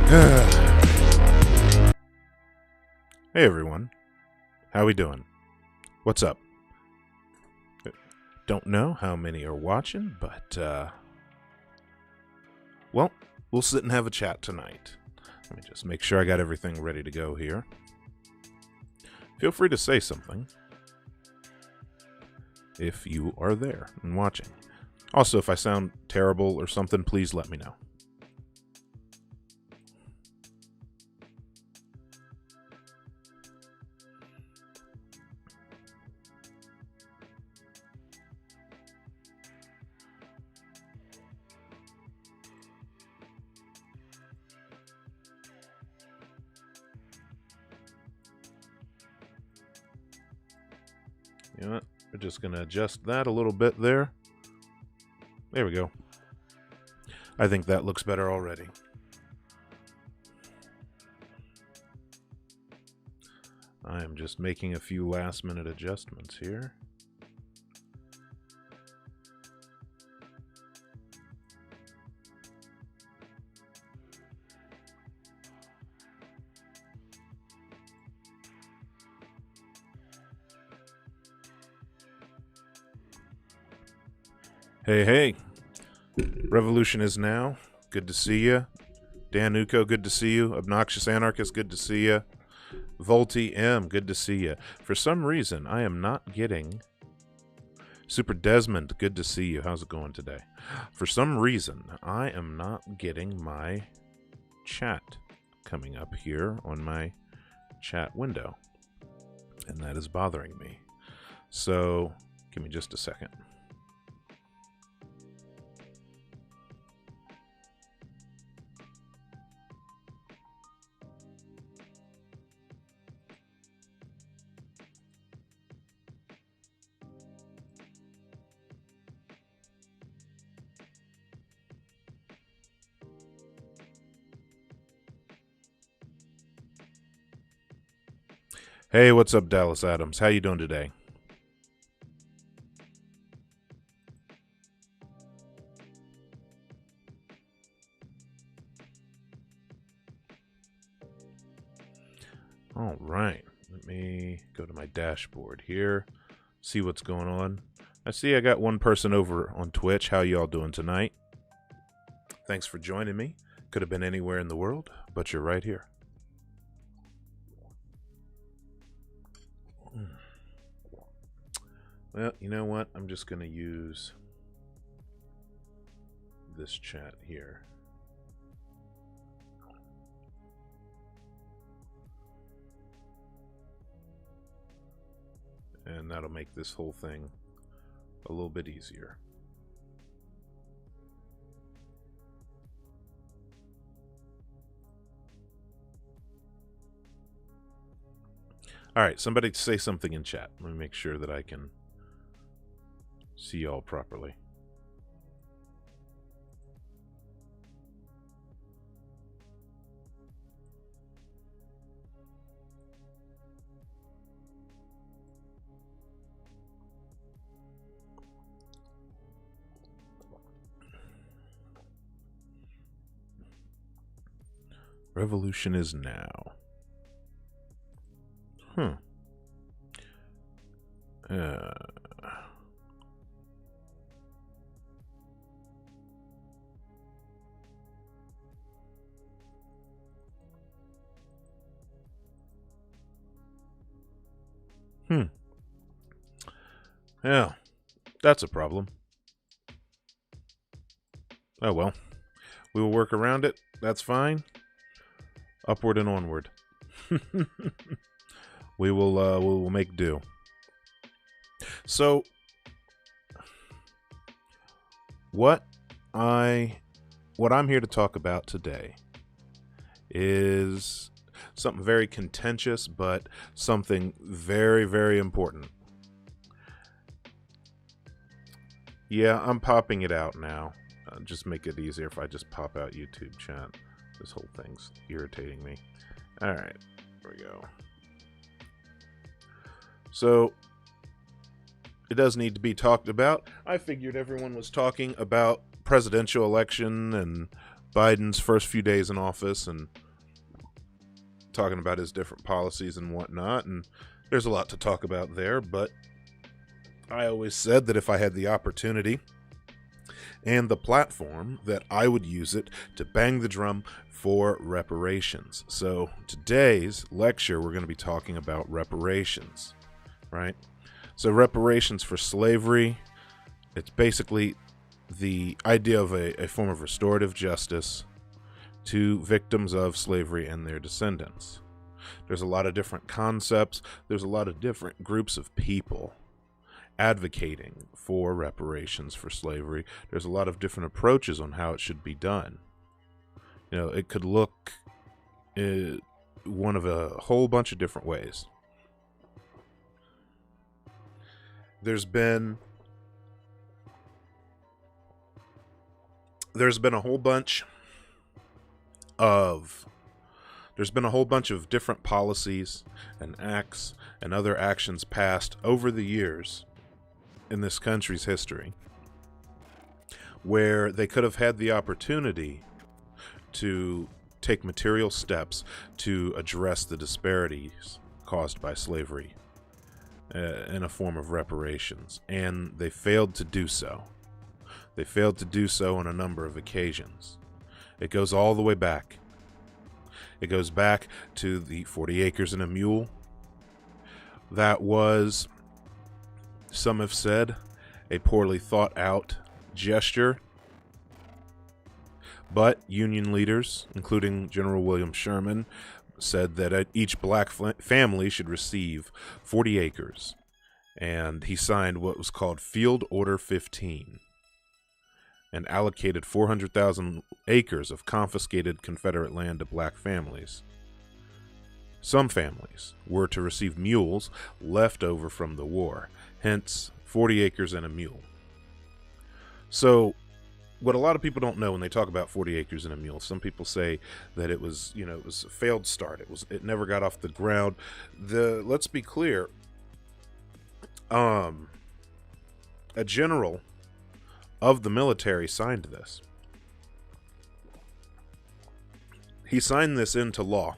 Hey everyone, how we doing? What's up? Don't know how many are watching, but well, we'll sit and have a chat tonight. Let me just make sure I got everything ready to go here. Feel free to say something if you are there and watching. Also, if I sound terrible or something, please let me know. You know what? We're just going to adjust that a little bit there. There we go. I think that looks better already. I am just making a few last-minute adjustments here. Hey, Revolution is now. Good to see you. Dan Uko, good to see you. Obnoxious Anarchist, good to see you. Volty M, good to see you. For some reason, I am not getting... Super Desmond, good to see you. How's it going today? For some reason, I am not getting my chat coming up here on my chat window. And that is bothering me. So, give me just a second. Hey, what's up, Dallas Adams? How you doing today? All right, let me go to my dashboard here, see what's going on. I see I got one person over on Twitch. How y'all doing tonight? Thanks for joining me. Could have been anywhere in the world, but you're right here. Well, you know what? I'm just going to use this chat here. And that'll make this whole thing a little bit easier. All right, somebody say something in chat. Let me make sure that I can see y'all properly. Revolution is now. Yeah, that's a problem. Oh well, we will work around it. That's fine. Upward and onward. we will make do. So, what I'm here to talk about today is something very contentious, but something very, very important. Yeah, I'm popping it out now. Just make it easier if I just pop out YouTube chat. This whole thing's irritating me. All right, here we go. So, it does need to be talked about. I figured everyone was talking about presidential election and Biden's first few days in office and talking about his different policies and whatnot, and there's a lot to talk about there, but I always said that if I had the opportunity and the platform, that I would use it to bang the drum for reparations. So today's lecture, we're going to be talking about reparations, right? So reparations for slavery, it's basically the idea of a form of restorative justice to victims of slavery and their descendants. There's a lot of different concepts. There's a lot of different groups of people advocating for reparations for slavery. There's a lot of different approaches on how it should be done. You know, it could look one of a whole bunch of different ways. There's been a whole bunch of different policies and acts and other actions passed over the years in this country's history where they could have had the opportunity to take material steps to address the disparities caused by slavery in a form of reparations, and they failed to do so. They failed to do so on a number of occasions. It goes all the way back. It goes back to the 40 acres and a mule. That was, some have said, a poorly thought out gesture. But Union leaders, including General William Sherman, said that each black family should receive 40 acres. And he signed what was called Field Order 15. And allocated 400,000 acres of confiscated Confederate land to black families. Some families were to receive mules left over from the war, hence 40 acres and a mule. So, what a lot of people don't know when they talk about 40 acres and a mule, some people say that it was, it was a failed start. It never got off the ground. Let's be clear. A general of the military signed this. He signed this into law.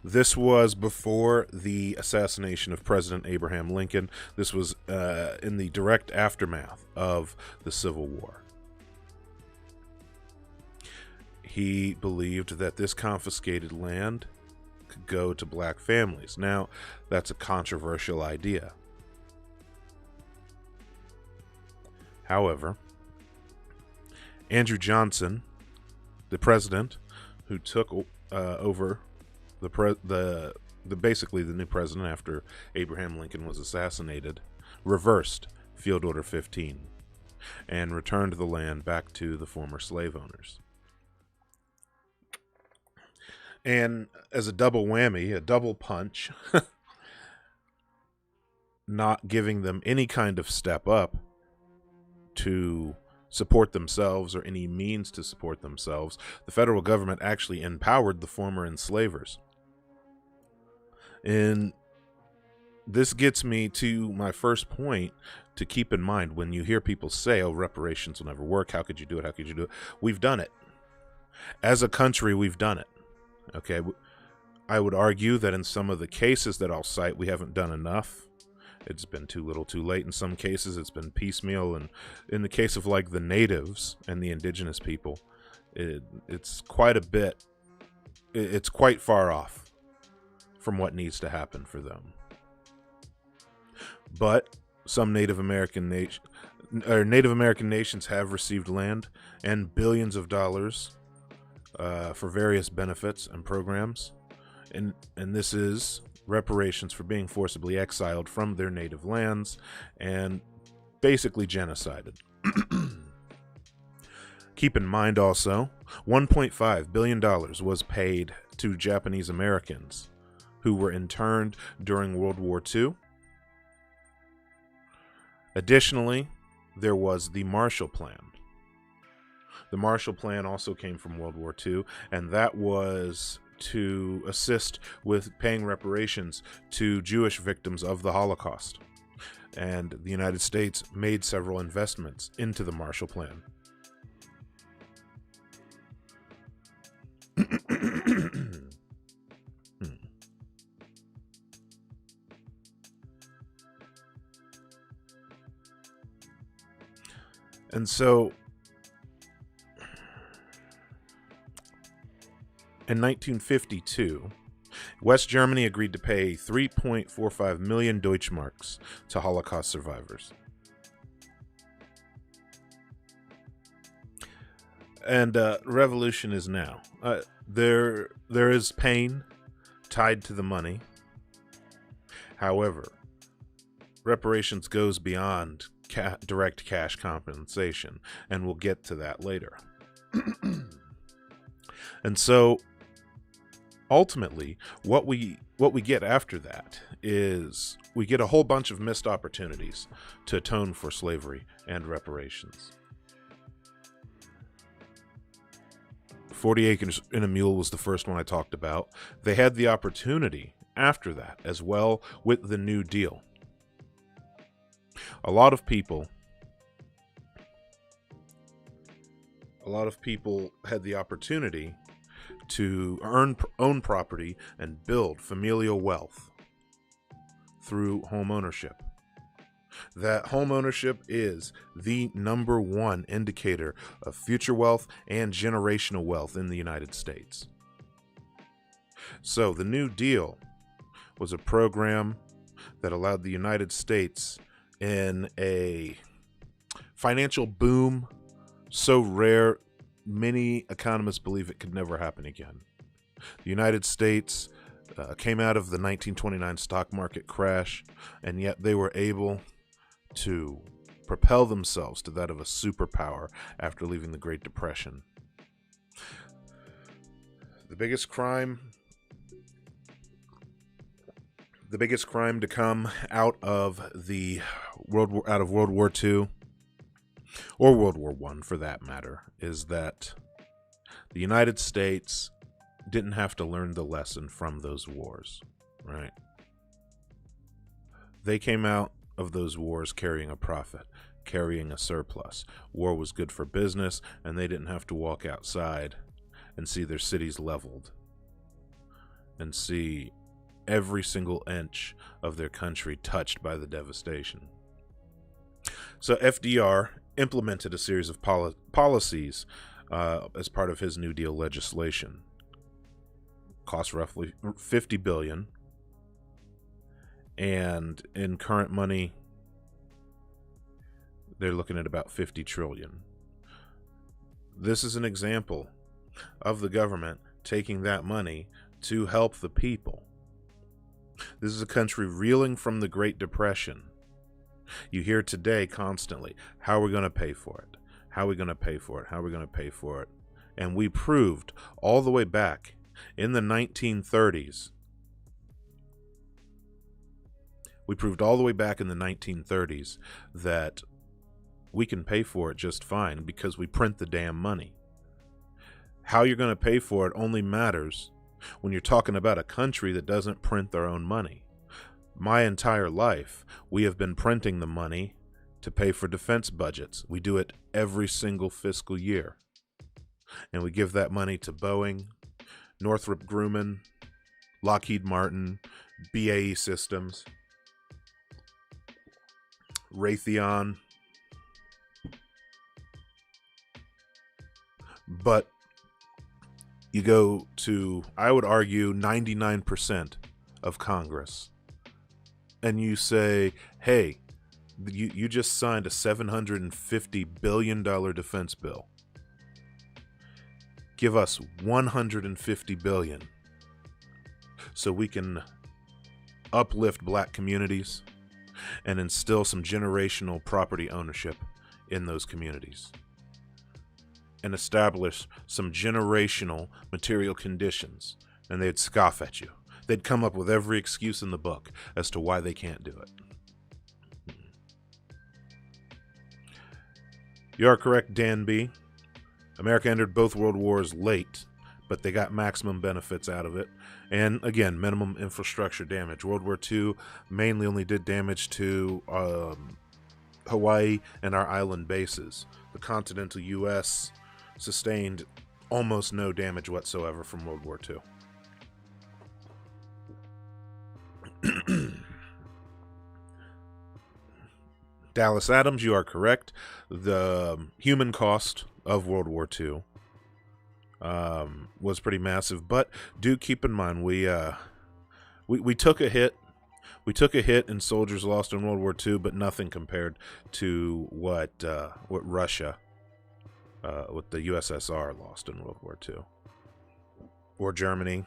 This was before the assassination of President Abraham Lincoln. This was in the direct aftermath of the Civil War. He believed that this confiscated land could go to black families. Now, that's a controversial idea. However, Andrew Johnson, the president who took over basically the new president after Abraham Lincoln was assassinated, reversed Field Order 15 and returned the land back to the former slave owners. And as a double whammy, a double punch, not giving them any kind of step up to support themselves or any means to support themselves, the federal government actually empowered the former enslavers. And this gets me to my first point to keep in mind when you hear people say, oh, reparations will never work. How could you do it? How could you do it? We've done it. As a country, we've done it. Okay, I would argue that in some of the cases that I'll cite, we haven't done enough. It's been too little too late. In some cases, it's been piecemeal. And in the case of like the natives and the indigenous people, it's quite a bit, it's quite far off from what needs to happen for them. But some Native American nations have received land and billions of dollars for various benefits and programs, and this is reparations for being forcibly exiled from their native lands and basically genocided. Keep in mind also, $1.5 billion was paid to Japanese Americans who were interned during World War II. Additionally, there was the Marshall Plan. The Marshall Plan also came from World War II, and that was to assist with paying reparations to Jewish victims of the Holocaust. And the United States made several investments into the Marshall Plan. And so in 1952, West Germany agreed to pay 3.45 million Deutschmarks to Holocaust survivors. And revolution is now. There is pain tied to the money. However, reparations goes beyond direct cash compensation, and we'll get to that later. And so, ultimately, what we get after that is we get a whole bunch of missed opportunities to atone for slavery and reparations. 40 Acres and a Mule was the first one I talked about. They had the opportunity after that as well with the New Deal. A lot of people had the opportunity to own property and build familial wealth through home ownership. That home ownership is the number one indicator of future wealth and generational wealth in the United States. So the New Deal was a program that allowed the United States in a financial boom so rare, many economists believe it could never happen again. The United States came out of the 1929 stock market crash, and yet they were able to propel themselves to that of a superpower after leaving the Great Depression. The biggest crime to come out of World War II, or World War I for that matter, is that the United States didn't have to learn the lesson from those wars, right? They came out of those wars carrying a profit, carrying a surplus. War was good for business, and they didn't have to walk outside and see their cities leveled and see every single inch of their country touched by the devastation. So FDR implemented a series of policies as part of his New Deal legislation. Cost roughly $50 billion. And in current money, they're looking at about $50 trillion. This is an example of the government taking that money to help the people. This is a country reeling from the Great Depression. You hear today constantly, how are we going to pay for it? How are we going to pay for it? How are we going to pay for it? And we proved all the way back in the 1930s. We proved all the way back in the 1930s that we can pay for it just fine because we print the damn money. How you're going to pay for it only matters when you're talking about a country that doesn't print their own money. My entire life, we have been printing the money to pay for defense budgets. We do it every single fiscal year. And we give that money to Boeing, Northrop Grumman, Lockheed Martin, BAE Systems, Raytheon. But you go to, I would argue, 99% of Congress, and you say, hey, you just signed a $750 billion defense bill. Give us $150 billion so we can uplift black communities and instill some generational property ownership in those communities and establish some generational material conditions. And they'd scoff at you. They'd come up with every excuse in the book as to why they can't do it. You are correct, Dan B. America entered both world wars late, but they got maximum benefits out of it. And again, minimum infrastructure damage. World War II mainly only did damage to Hawaii and our island bases. The continental U.S. sustained almost no damage whatsoever from World War II. Dallas Adams, you are correct. The human cost of World War II was pretty massive, but do keep in mind we took a hit. We took a hit in soldiers lost in World War II, but nothing compared to what Russia, what the USSR lost in World War II, or Germany,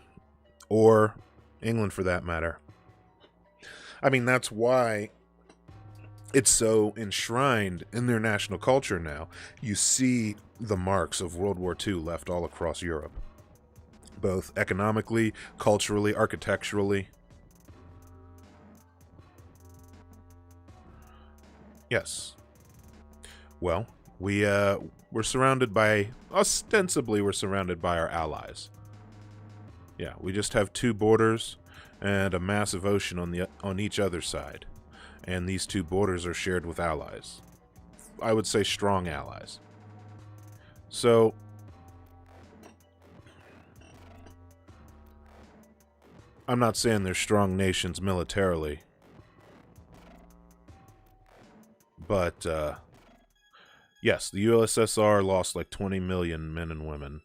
or England for that matter. I mean, that's why it's so enshrined in their national culture now. You see the marks of World War II left all across Europe, both economically, culturally, architecturally. Yes. Well, we're surrounded by, ostensibly we're surrounded by our allies. Yeah, we just have two borders and a massive ocean on each other side. And these two borders are shared with allies. I would say strong allies. So, I'm not saying they're strong nations militarily, but yes, the USSR lost like 20 million men and women.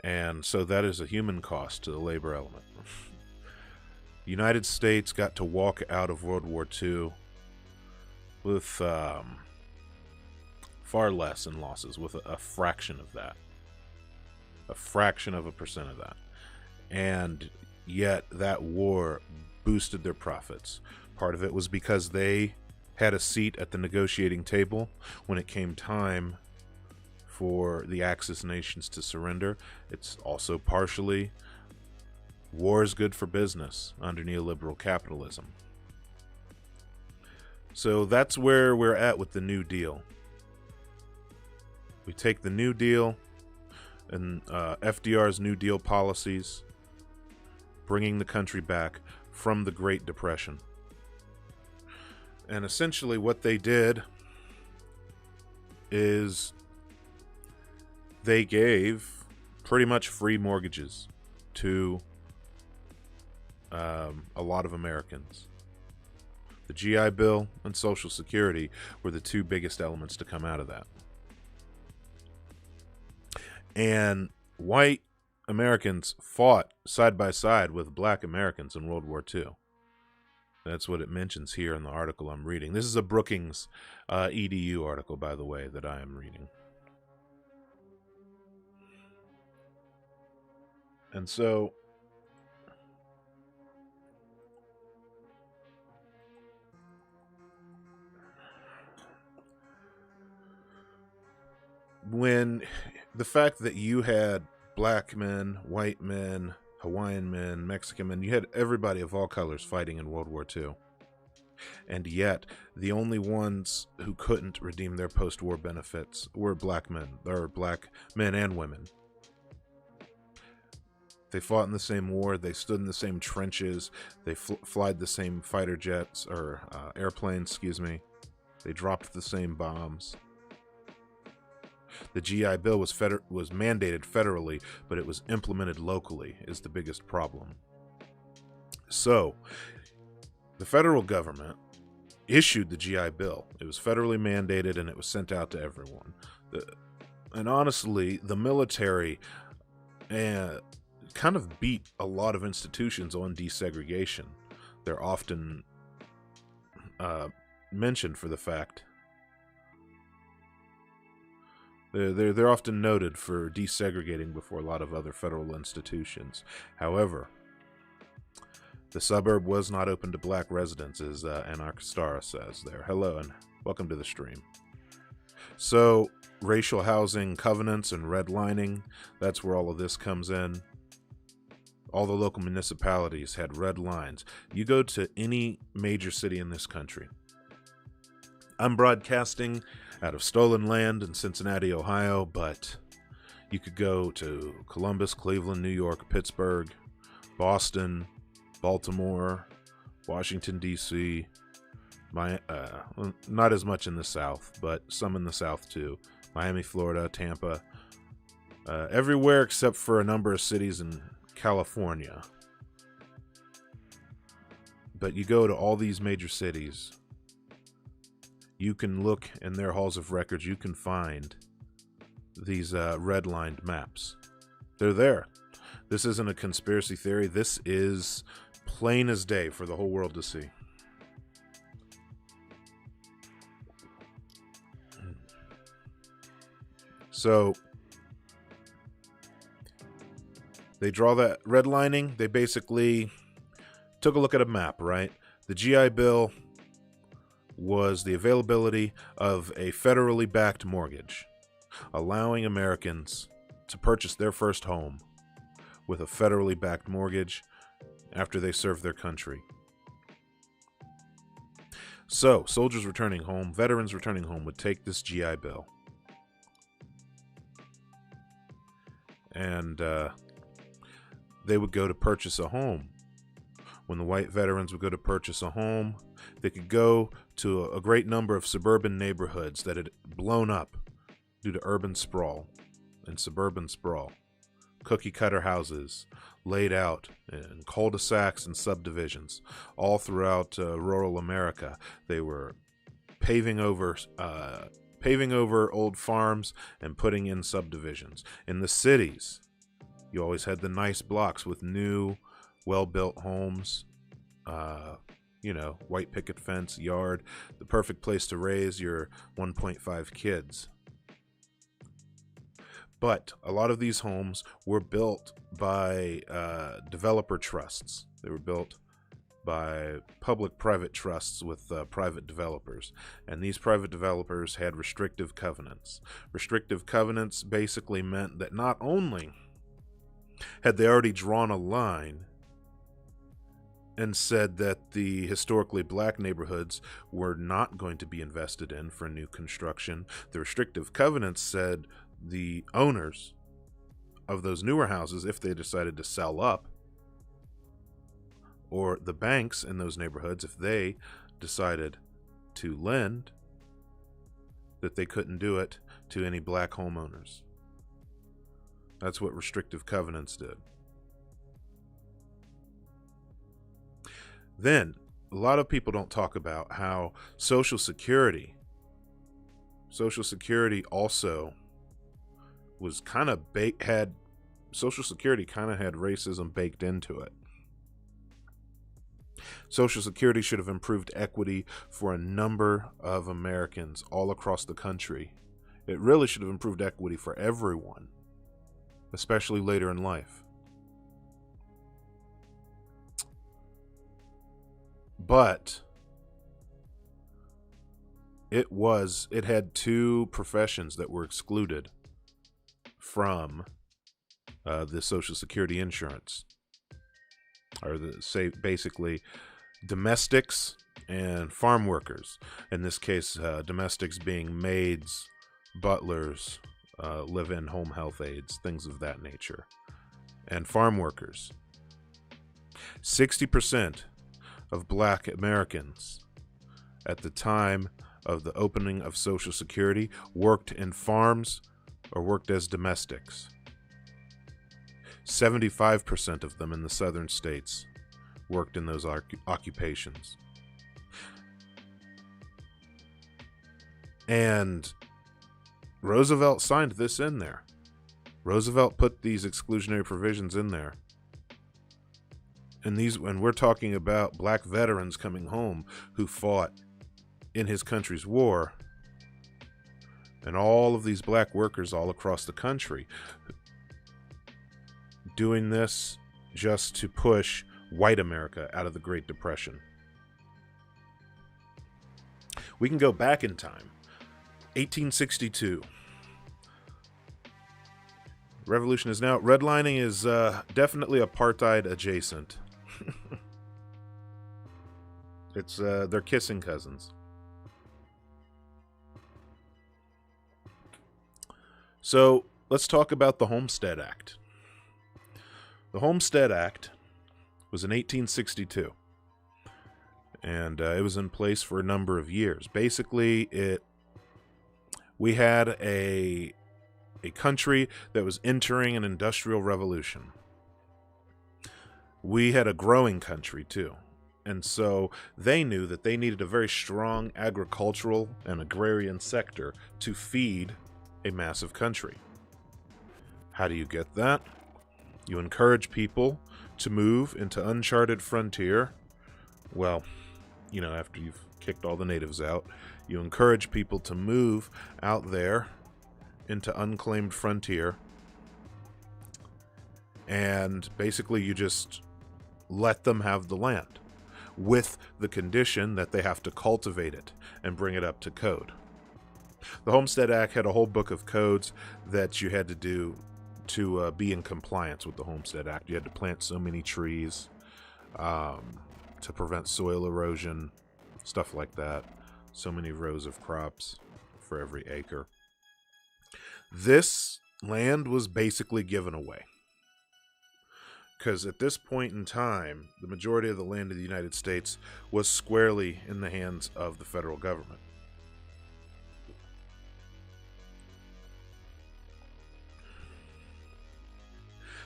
And so that is a human cost to the labor element. The United States got to walk out of World War II with far less in losses, with a fraction of that. A fraction of a percent of that. And yet that war boosted their profits. Part of it was because they had a seat at the negotiating table when it came time for the Axis nations to surrender. It's also partially war is good for business under neoliberal capitalism. So that's where we're at with the New Deal. We take the New Deal and FDR's New Deal policies, bringing the country back from the Great Depression. And essentially what they did is they gave pretty much free mortgages to a lot of Americans. The GI Bill and Social Security were the two biggest elements to come out of that. And white Americans fought side by side with black Americans in World War II. That's what it mentions here in the article I'm reading. This is a Brookings EDU article, by the way, that I am reading. And so when the fact that you had black men, white men, Hawaiian men, Mexican men, you had everybody of all colors fighting in World War II. And yet, the only ones who couldn't redeem their post-war benefits were black men, or black men and women. They fought in the same war, they stood in the same trenches, they flied the same fighter jets, or airplanes, excuse me. They dropped the same bombs. The GI Bill was mandated federally, but it was implemented locally, is the biggest problem. So, the federal government issued the GI Bill. It was federally mandated, and it was sent out to everyone. And honestly, the military kind of beat a lot of institutions on desegregation. They're often mentioned for the fact they're often noted for desegregating before a lot of other federal institutions. However, the suburb was not open to black residents, as Anarchistara says there. Hello and welcome to the stream. So, racial housing covenants and redlining, that's where all of this comes in. All the local municipalities had red lines. You go to any major city in this country. I'm broadcasting out of stolen land in Cincinnati, Ohio, but you could go to Columbus, Cleveland, New York, Pittsburgh, Boston, Baltimore, Washington, D.C., not as much in the South, but some in the South too. Miami, Florida, Tampa, everywhere except for a number of cities in California. But you go to all these major cities, you can look in their halls of records, you can find these redlined maps. They're there. This isn't a conspiracy theory. This is plain as day for the whole world to see. So they draw that redlining. They basically took a look at a map, right? The GI Bill was the availability of a federally backed mortgage, allowing Americans to purchase their first home with a federally backed mortgage after they served their country. So, soldiers returning home, veterans returning home would take this GI Bill and they would go to purchase a home. When the white veterans would go to purchase a home, they could go to a great number of suburban neighborhoods that had blown up due to urban sprawl and suburban sprawl. Cookie cutter houses laid out in cul-de-sacs and subdivisions all throughout rural America. They were paving over old farms and putting in subdivisions. In the cities, you always had the nice blocks with new, well-built homes, white picket fence, yard, the perfect place to raise your 1.5 kids. But a lot of these homes were built by developer trusts. They were built by public-private trusts with private developers. And these private developers had restrictive covenants. Restrictive covenants basically meant that not only had they already drawn a line and said that the historically black neighborhoods were not going to be invested in for new construction, the restrictive covenants said the owners of those newer houses, if they decided to sell up, or the banks in those neighborhoods, if they decided to lend, that they couldn't do it to any black homeowners. That's what restrictive covenants did. Then, a lot of people don't talk about how Social Security also was kind of Social Security kind of had racism baked into it. Social Security should have improved equity for a number of Americans all across the country. It really should have improved equity for everyone, especially later in life. But it had two professions that were excluded from the Social Security insurance, or basically domestics and farm workers. In this case, domestics being maids, butlers, live-in home health aides, things of that nature, and farm workers. 60% of black Americans at the time of the opening of Social Security worked in farms or worked as domestics. 75% of them in the southern states worked in those occupations. And Roosevelt signed this in there. Roosevelt put these exclusionary provisions in there. And when we're talking about black veterans coming home who fought in his country's war, and all of these black workers all across the country doing this just to push white America out of the Great Depression. We can go back in time. 1862. Revolution is now. Redlining is definitely apartheid adjacent. It's they're kissing cousins. So let's talk about the Homestead Act. The Homestead Act was in 1862, and it was in place for a number of years. Basically, we had a country that was entering an industrial revolution. We had a growing country too, And so they knew that they needed a very strong agricultural and agrarian sector to feed a massive country. How do you get that? You encourage people to move into uncharted frontier. Well, after you've kicked all the natives out, you encourage people to move out there into unclaimed frontier. And basically you just let them have the land, with the condition that they have to cultivate it and bring it up to code. The Homestead Act had a whole book of codes that you had to do to be in compliance with the Homestead Act. You had to plant so many trees to prevent soil erosion, stuff like that. So many rows of crops for every acre. This land was basically given away, because at this point in time, the majority of the land of the United States was squarely in the hands of the federal government.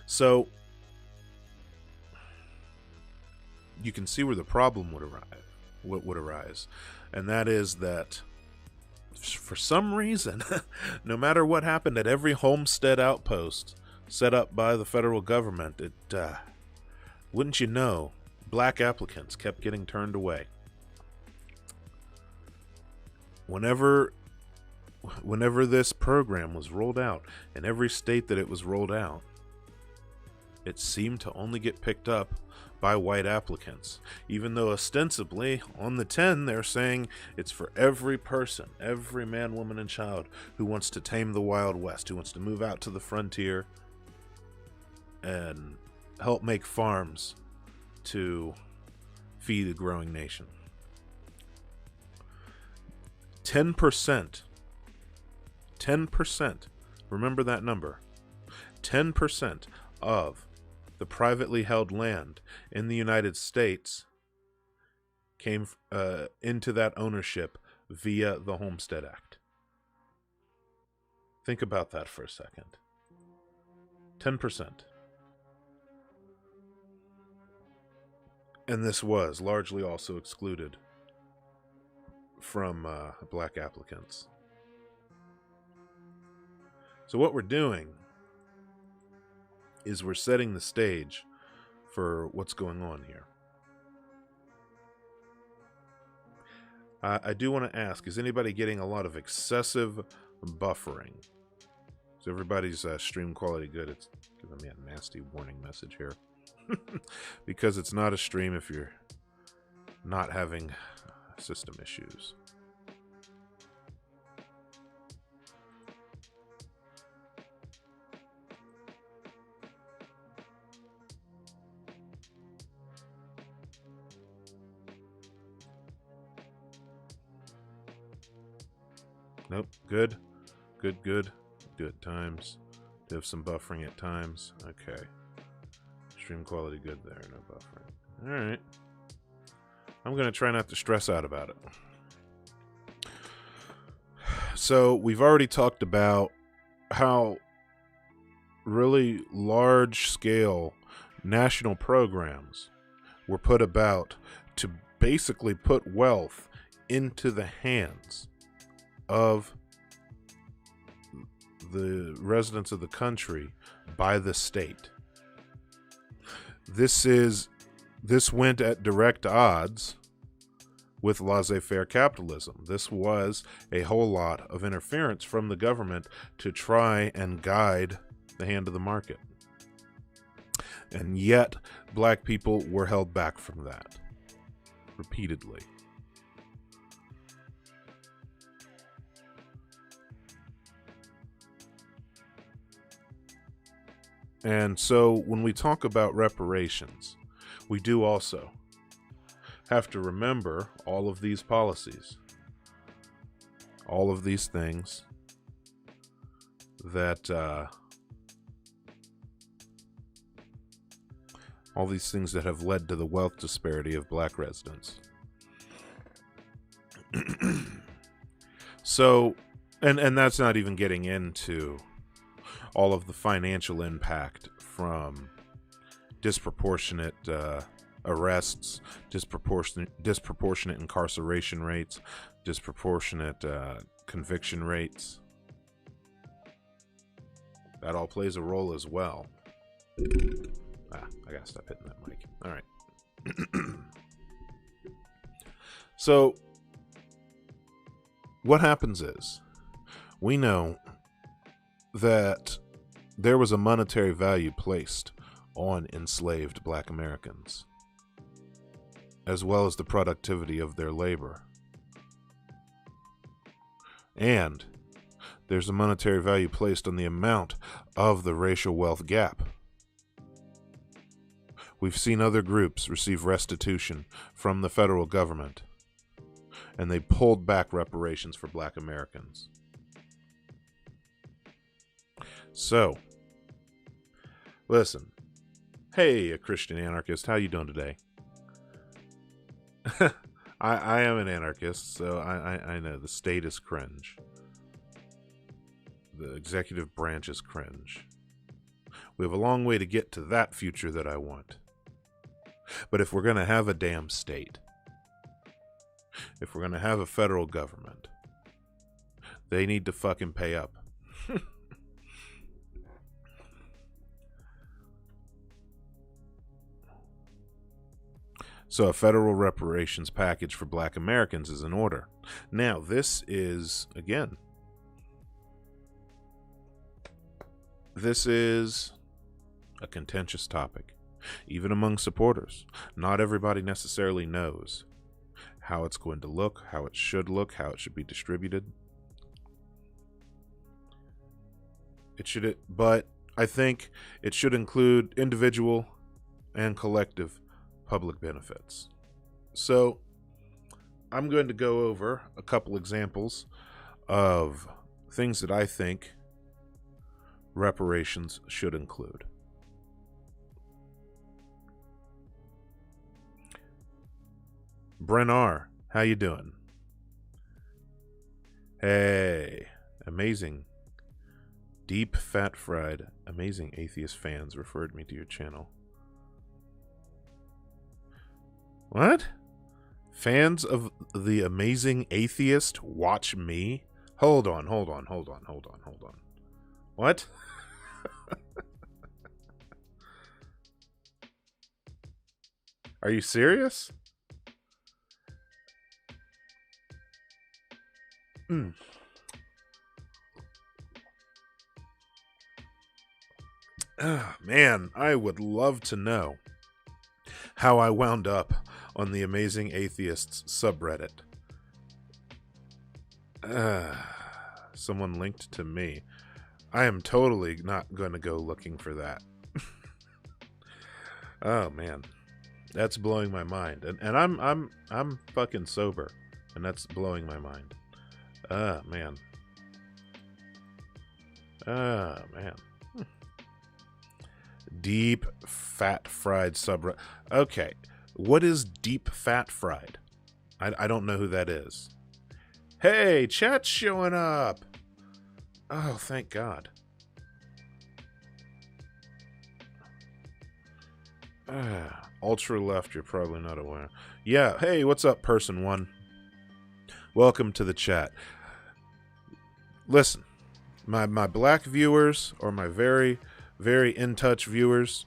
So you can see where the problem would arise, and that is that for some reason, no matter what happened at every homestead outpost set up by the federal government, wouldn't you know, black applicants kept getting turned away. Whenever this program was rolled out, in every state that it was rolled out, it seemed to only get picked up by white applicants, even though ostensibly on the 10 they're saying it's for every person, every man, woman, and child who wants to tame the Wild West, who wants to move out to the frontier and help make farms to feed a growing nation. 10%, remember that number, 10% of the privately held land in the United States came into that ownership via the Homestead Act. Think about that for a second. 10%. And this was largely also excluded from black applicants. So what we're doing is we're setting the stage for what's going on here. I do want to ask, is anybody getting a lot of excessive buffering? Is everybody's stream quality good? It's giving me a nasty warning message here. Because it's not a stream if you're not having system issues. Nope. Good times. Do have some buffering at times. Okay. Stream quality good there. No buffering. All right. I'm going to try not to stress out about it. So we've already talked about how really large-scale national programs were put about to basically put wealth into the hands of the residents of the country by the state. This went at direct odds with laissez-faire capitalism. This was a whole lot of interference from the government to try and guide the hand of the market. And yet, black people were held back from that repeatedly. And so when we talk about reparations, we do also have to remember all of these policies, all of these things that have led to the wealth disparity of black residents. So, and that's not even getting into all of the financial impact from disproportionate arrests, disproportionate incarceration rates, disproportionate conviction rates. That all plays a role as well. I gotta stop hitting that mic. All right. So, what happens is, we know that there was a monetary value placed on enslaved Black Americans, as well as the productivity of their labor. And there's a monetary value placed on the amount of the racial wealth gap. We've seen other groups receive restitution from the federal government, and they pulled back reparations for Black Americans. So, listen. Hey, a Christian anarchist, how you doing today? I am an anarchist, so I know the state is cringe. The executive branch is cringe. We have a long way to get to that future that I want. But if we're going to have a damn state, if we're going to have a federal government, they need to fucking pay up. So a federal reparations package for Black Americans is in order. Now, this is, again, this is a contentious topic, even among supporters. Not everybody necessarily knows how it's going to look, how it should look, how it should be distributed. But I think it should include individual and collective public benefits. So I'm going to go over a couple examples of things that I think reparations should include. Brennar, how you doing? Hey, amazing. Deep Fat Fried, amazing atheist fans referred me to your channel. What? Fans of the amazing atheist watch me? Hold on. What? Are you serious? Man, I would love to know how I wound up on the Amazing Atheists subreddit. Someone linked to me. I am totally not going to go looking for that. Oh man, that's blowing my mind, and I'm fucking sober, and that's blowing my mind. Man. Man. Deep Fat Fried subreddit. Okay, what is Deep Fat Fried? I don't know who that is. Hey, chat's showing up. Oh, thank God. Ultra left, you're probably not aware. Yeah, hey, what's up, person one? Welcome to the chat. Listen, my black viewers, or my very, very in-touch viewers,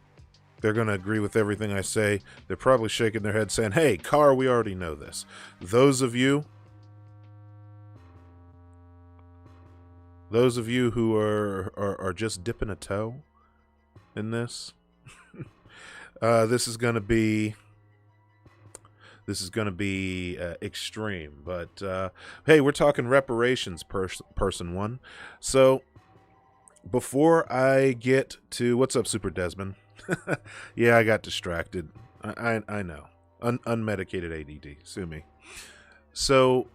they're going to agree with everything I say. They're probably shaking their head saying, hey, Carr, we already know this. Those of you who are just dipping a toe in this, this is going to be extreme. But hey, we're talking reparations, person one. So before I get to what's up, Super Desmond? Yeah, I got distracted. I know. Unmedicated ADD. Sue me. So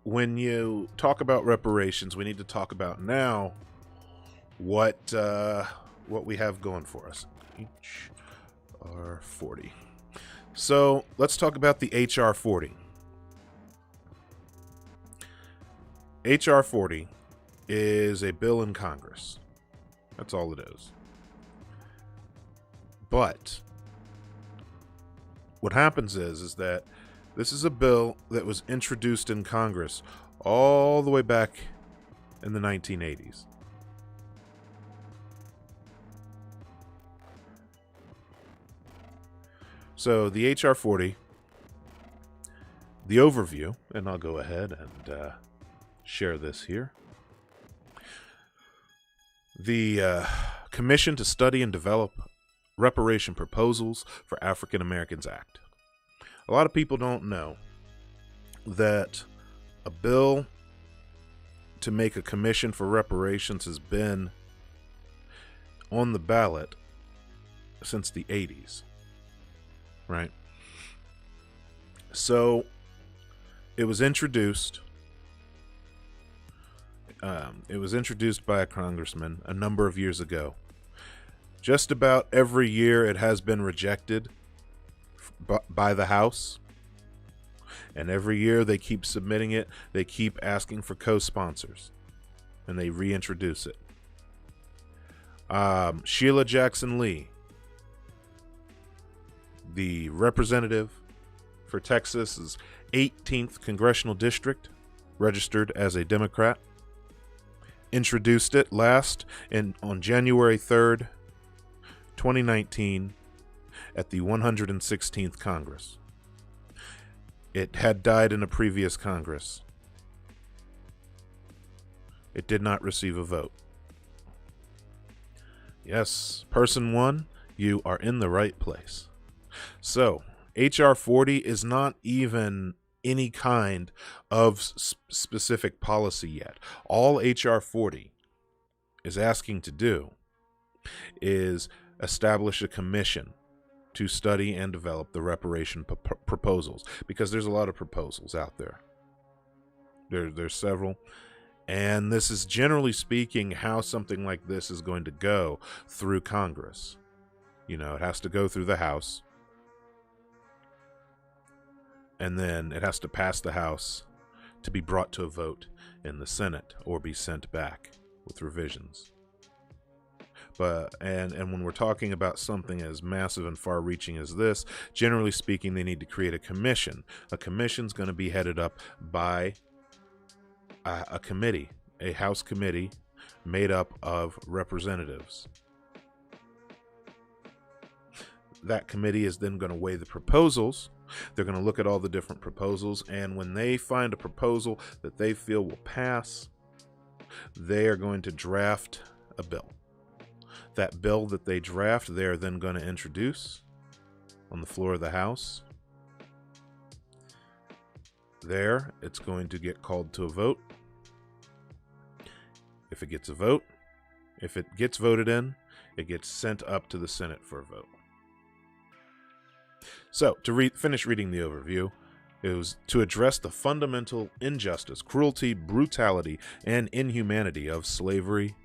when you talk about reparations, we need to talk about now what we have going for us. HR 40. So let's talk about the HR 40. HR 40 is a bill in Congress. That's all it is. But what happens is that this is a bill that was introduced in Congress all the way back in the 1980s. So the H.R. 40, the overview, and I'll go ahead and share this here. The Commission to Study and Develop Reparation Proposals for African Americans Act. A lot of people don't know that a bill to make a commission for reparations has been on the ballot since the 80s, right? So it was introduced. It was introduced by a congressman a number of years ago. Just about every year it has been rejected by the House. And every year they keep submitting it. They keep asking for co-sponsors. And they reintroduce it. Sheila Jackson Lee, the representative for Texas's 18th Congressional District, registered as a Democrat, introduced it last on January 3rd, 2019 at the 116th Congress. It had died in a previous Congress. It did not receive a vote. Yes, person one, you are in the right place. So, H.R. 40 is not even any kind of specific policy yet. All H.R. 40 is asking to do is establish a commission to study and develop the reparation proposals, because there's a lot of proposals out there. There's several, and this is, generally speaking, how something like this is going to go through Congress. You know, it has to go through the House, and then it has to pass the House to be brought to a vote in the Senate or be sent back with revisions. But and when we're talking about something as massive and far-reaching as this, generally speaking, they need to create a commission. A commission's going to be headed up by a committee, a House committee made up of representatives. That committee is then going to weigh the proposals. They're going to look at all the different proposals, and when they find a proposal that they feel will pass, they are going to draft a bill. That bill that they draft, they're then going to introduce on the floor of the House. There, it's going to get called to a vote. If it gets a vote, if it gets voted in, it gets sent up to the Senate for a vote. So, to finish reading the overview, it was to address the fundamental injustice, cruelty, brutality, and inhumanity of slavery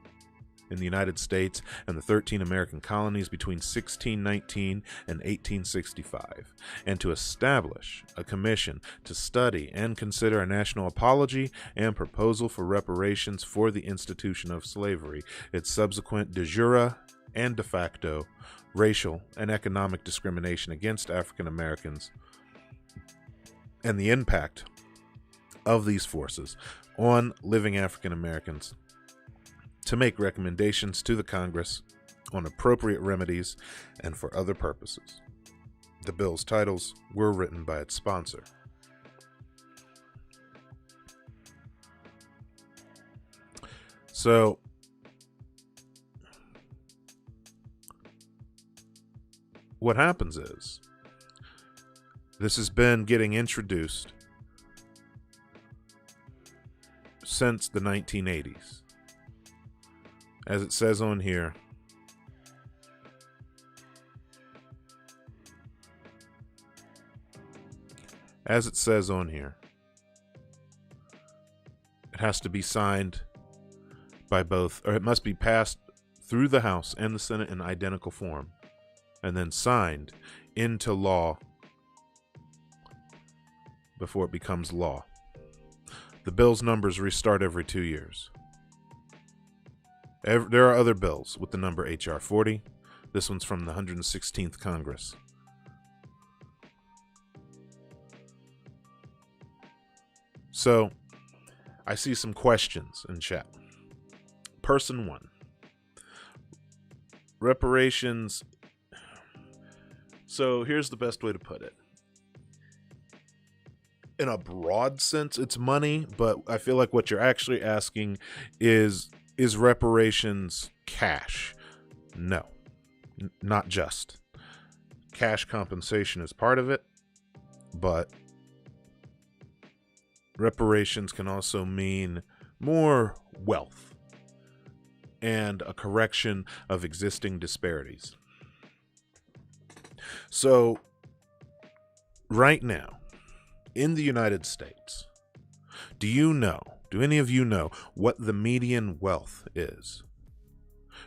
in the United States and the 13 American colonies between 1619 and 1865, and to establish a commission to study and consider a national apology and proposal for reparations for the institution of slavery, its subsequent de jure and de facto racial and economic discrimination against African Americans, and the impact of these forces on living African Americans, to make recommendations to the Congress on appropriate remedies and for other purposes. The bill's titles were written by its sponsor. So, what happens is, this has been getting introduced since the 1980s. As it says on here, it has to be signed by both, or it must be passed through the House and the Senate in identical form, and then signed into law before it becomes law. The bill's numbers restart every 2 years. There are other bills with the number H.R. 40, This one's from the 116th Congress. So, I see some questions in chat. Person 1. Reparations. So, here's the best way to put it. In a broad sense, it's money, but I feel like what you're actually asking is reparations cash? No, not just. Cash compensation is part of it, but reparations can also mean more wealth and a correction of existing disparities. So, right now, in the United States, do any of you know what the median wealth is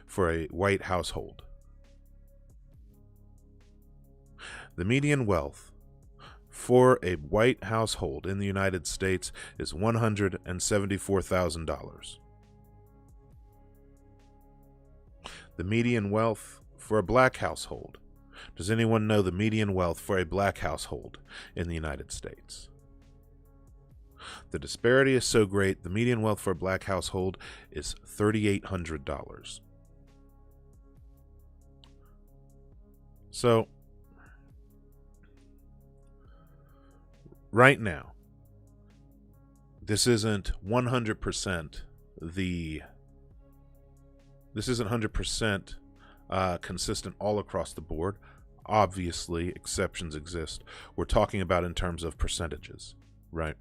for a white household? The median wealth for a white household in the United States is $174,000. The median wealth for a black household. Does anyone know the median wealth for a black household in the United States? The disparity is so great, the median wealth for a black household is $3,800. So, right now, this isn't 100% this isn't 100% consistent all across the board. Obviously, exceptions exist. We're talking about in terms of percentages, right?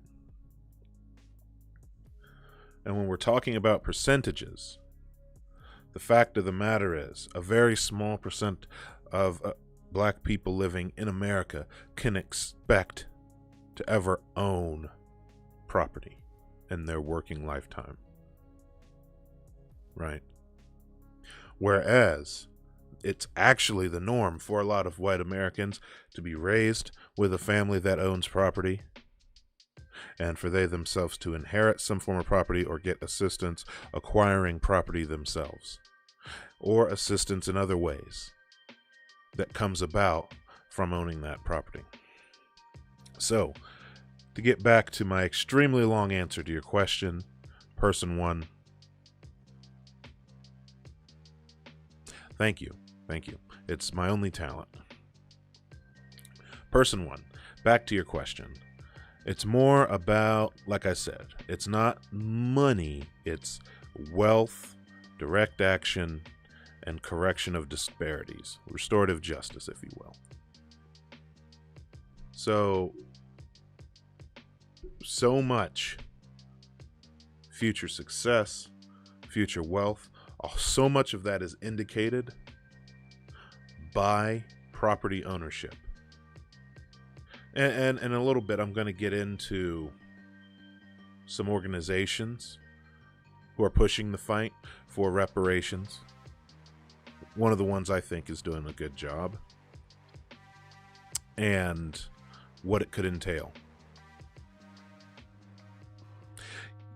And when we're talking about percentages, the fact of the matter is a very small percent of black people living in America can expect to ever own property in their working lifetime, right? Whereas it's actually the norm for a lot of white Americans to be raised with a family that owns property, and for they themselves to inherit some form of property or get assistance acquiring property themselves, or assistance in other ways that comes about from owning that property. So, to get back to my extremely long answer to your question, person 1, thank you. It's my only talent. Person 1, back to your question. It's more about, like I said, it's not money, it's wealth, direct action, and correction of disparities. Restorative justice, if you will. So much future success, future wealth, so much of that is indicated by property ownership. And in a little bit, I'm going to get into some organizations who are pushing the fight for reparations. One of the ones I think is doing a good job, and what it could entail.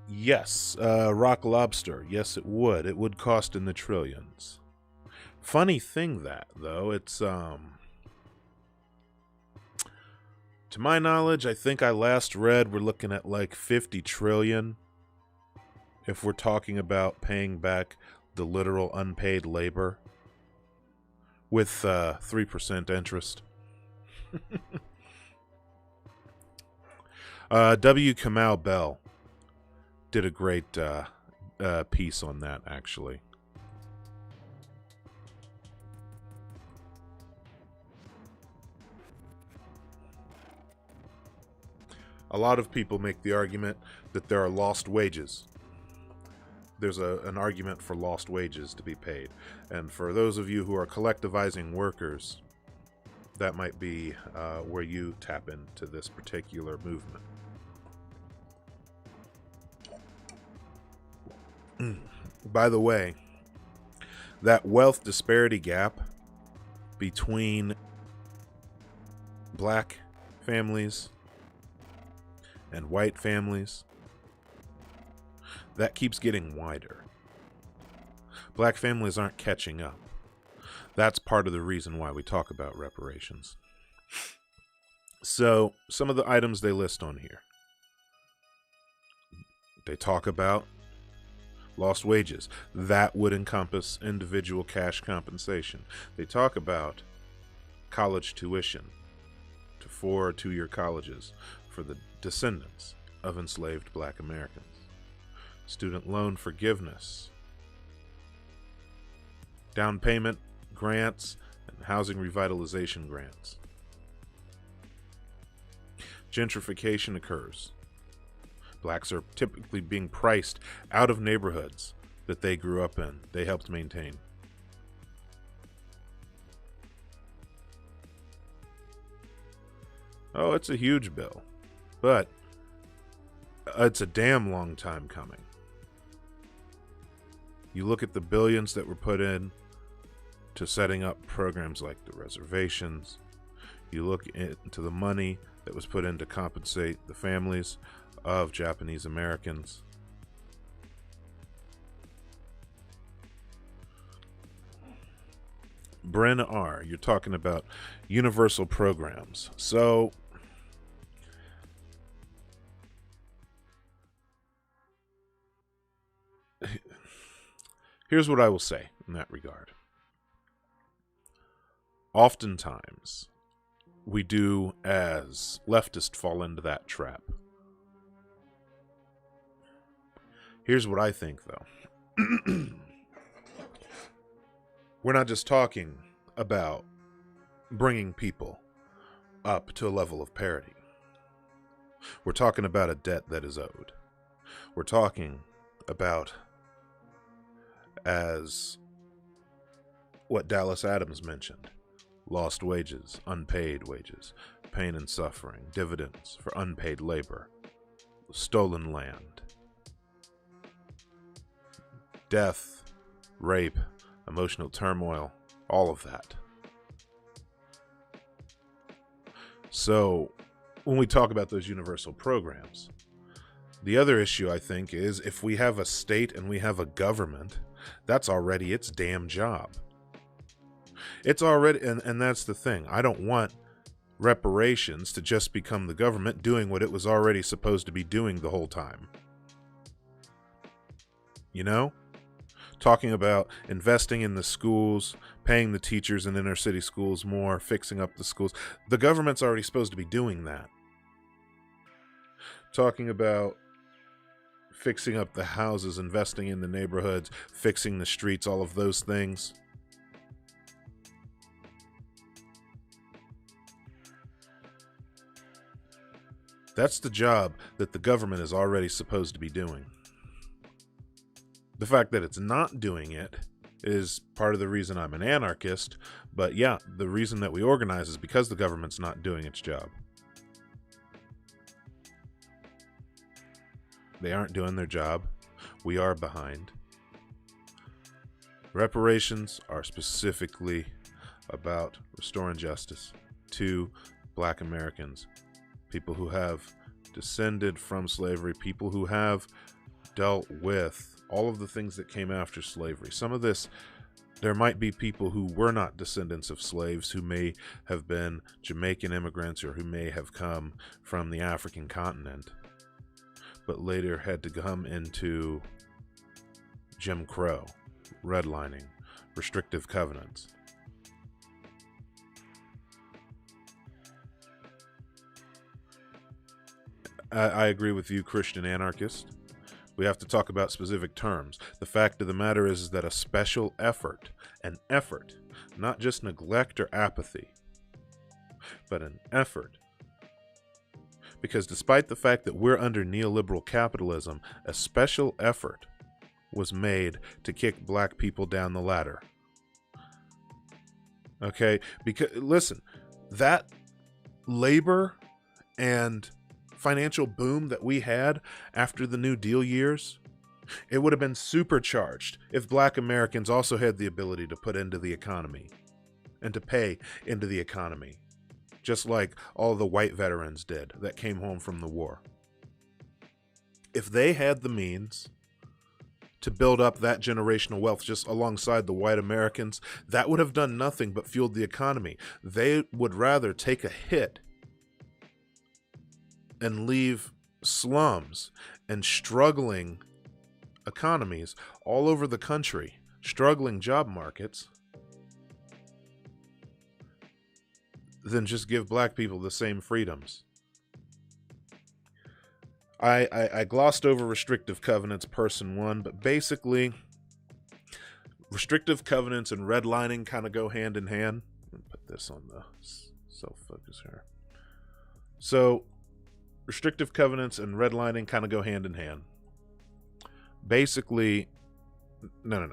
Yes, Rock Lobster. Yes, it would. It would cost in the trillions. Funny thing that, though, it's, to my knowledge, I think I last read we're looking at like 50 trillion if we're talking about paying back the literal unpaid labor with 3% interest. W. Kamau Bell did a great piece on that, actually. A lot of people make the argument that there are lost wages. There's an argument for lost wages to be paid. And for those of you who are collectivizing workers, that might be where you tap into this particular movement. By the way, that wealth disparity gap between black families and white families, that keeps getting wider. Black families aren't catching up. That's part of the reason why we talk about reparations. So, some of the items they list on here. They talk about lost wages. That would encompass individual cash compensation. They talk about college tuition to 4 or 2-year colleges for the descendants of enslaved Black Americans. Student loan forgiveness. Down payment grants and housing revitalization grants. Gentrification occurs. Blacks are typically being priced out of neighborhoods that they grew up in, they helped maintain. Oh, it's a huge bill, but it's a damn long time coming. You look at the billions that were put in to setting up programs like the reservations. You look into the money that was put in to compensate the families of Japanese Americans. Bryn R., you're talking about universal programs. So, here's what I will say in that regard. Oftentimes, we do, as leftists, fall into that trap. Here's what I think, though. We're not just talking about bringing people up to a level of parity. We're talking about a debt that is owed. We're talking about, as what Dallas Adams mentioned, lost wages, unpaid wages, pain and suffering, dividends for unpaid labor, stolen land, death, rape, emotional turmoil, all of that. So, when we talk about those universal programs, the other issue, I think, is if we have a state and we have a government, that's already its damn job. It's already, and that's the thing. I don't want reparations to just become the government doing what it was already supposed to be doing the whole time. You know? Talking about investing in the schools, paying the teachers in inner city schools more, fixing up the schools. The government's already supposed to be doing that. Talking about fixing up the houses, investing in the neighborhoods, fixing the streets, all of those things. That's the job that the government is already supposed to be doing. The fact that it's not doing it is part of the reason I'm an anarchist, but yeah, the reason that we organize is because the government's not doing its job. They aren't doing their job. We are behind. Reparations are specifically about restoring justice to Black Americans, people who have descended from slavery, people who have dealt with all of the things that came after slavery. Some of this, there might be people who were not descendants of slaves, who may have been Jamaican immigrants or who may have come from the African continent, but later had to come into Jim Crow, redlining, restrictive covenants. I agree with you, Christian anarchist. We have to talk about specific terms. The fact of the matter is that a special effort, an effort, not just neglect or apathy, but an effort. Because despite the fact that we're under neoliberal capitalism, a special effort was made to kick Black people down the ladder. Okay? Because, listen, that labor and financial boom that we had after the New Deal years, it would have been supercharged if Black Americans also had the ability to put into the economy and to pay into the economy, just like all the white veterans did that came home from the war. If they had the means to build up that generational wealth just alongside the white Americans, that would have done nothing but fueled the economy. They would rather take a hit and leave slums and struggling economies all over the country, struggling job markets, than just give black people the same freedoms. I glossed over restrictive covenants, person one, but basically, restrictive covenants and redlining kind of go hand in hand. Let me put this on the self-focus here. So, restrictive covenants and redlining kind of go hand in hand. Basically, no.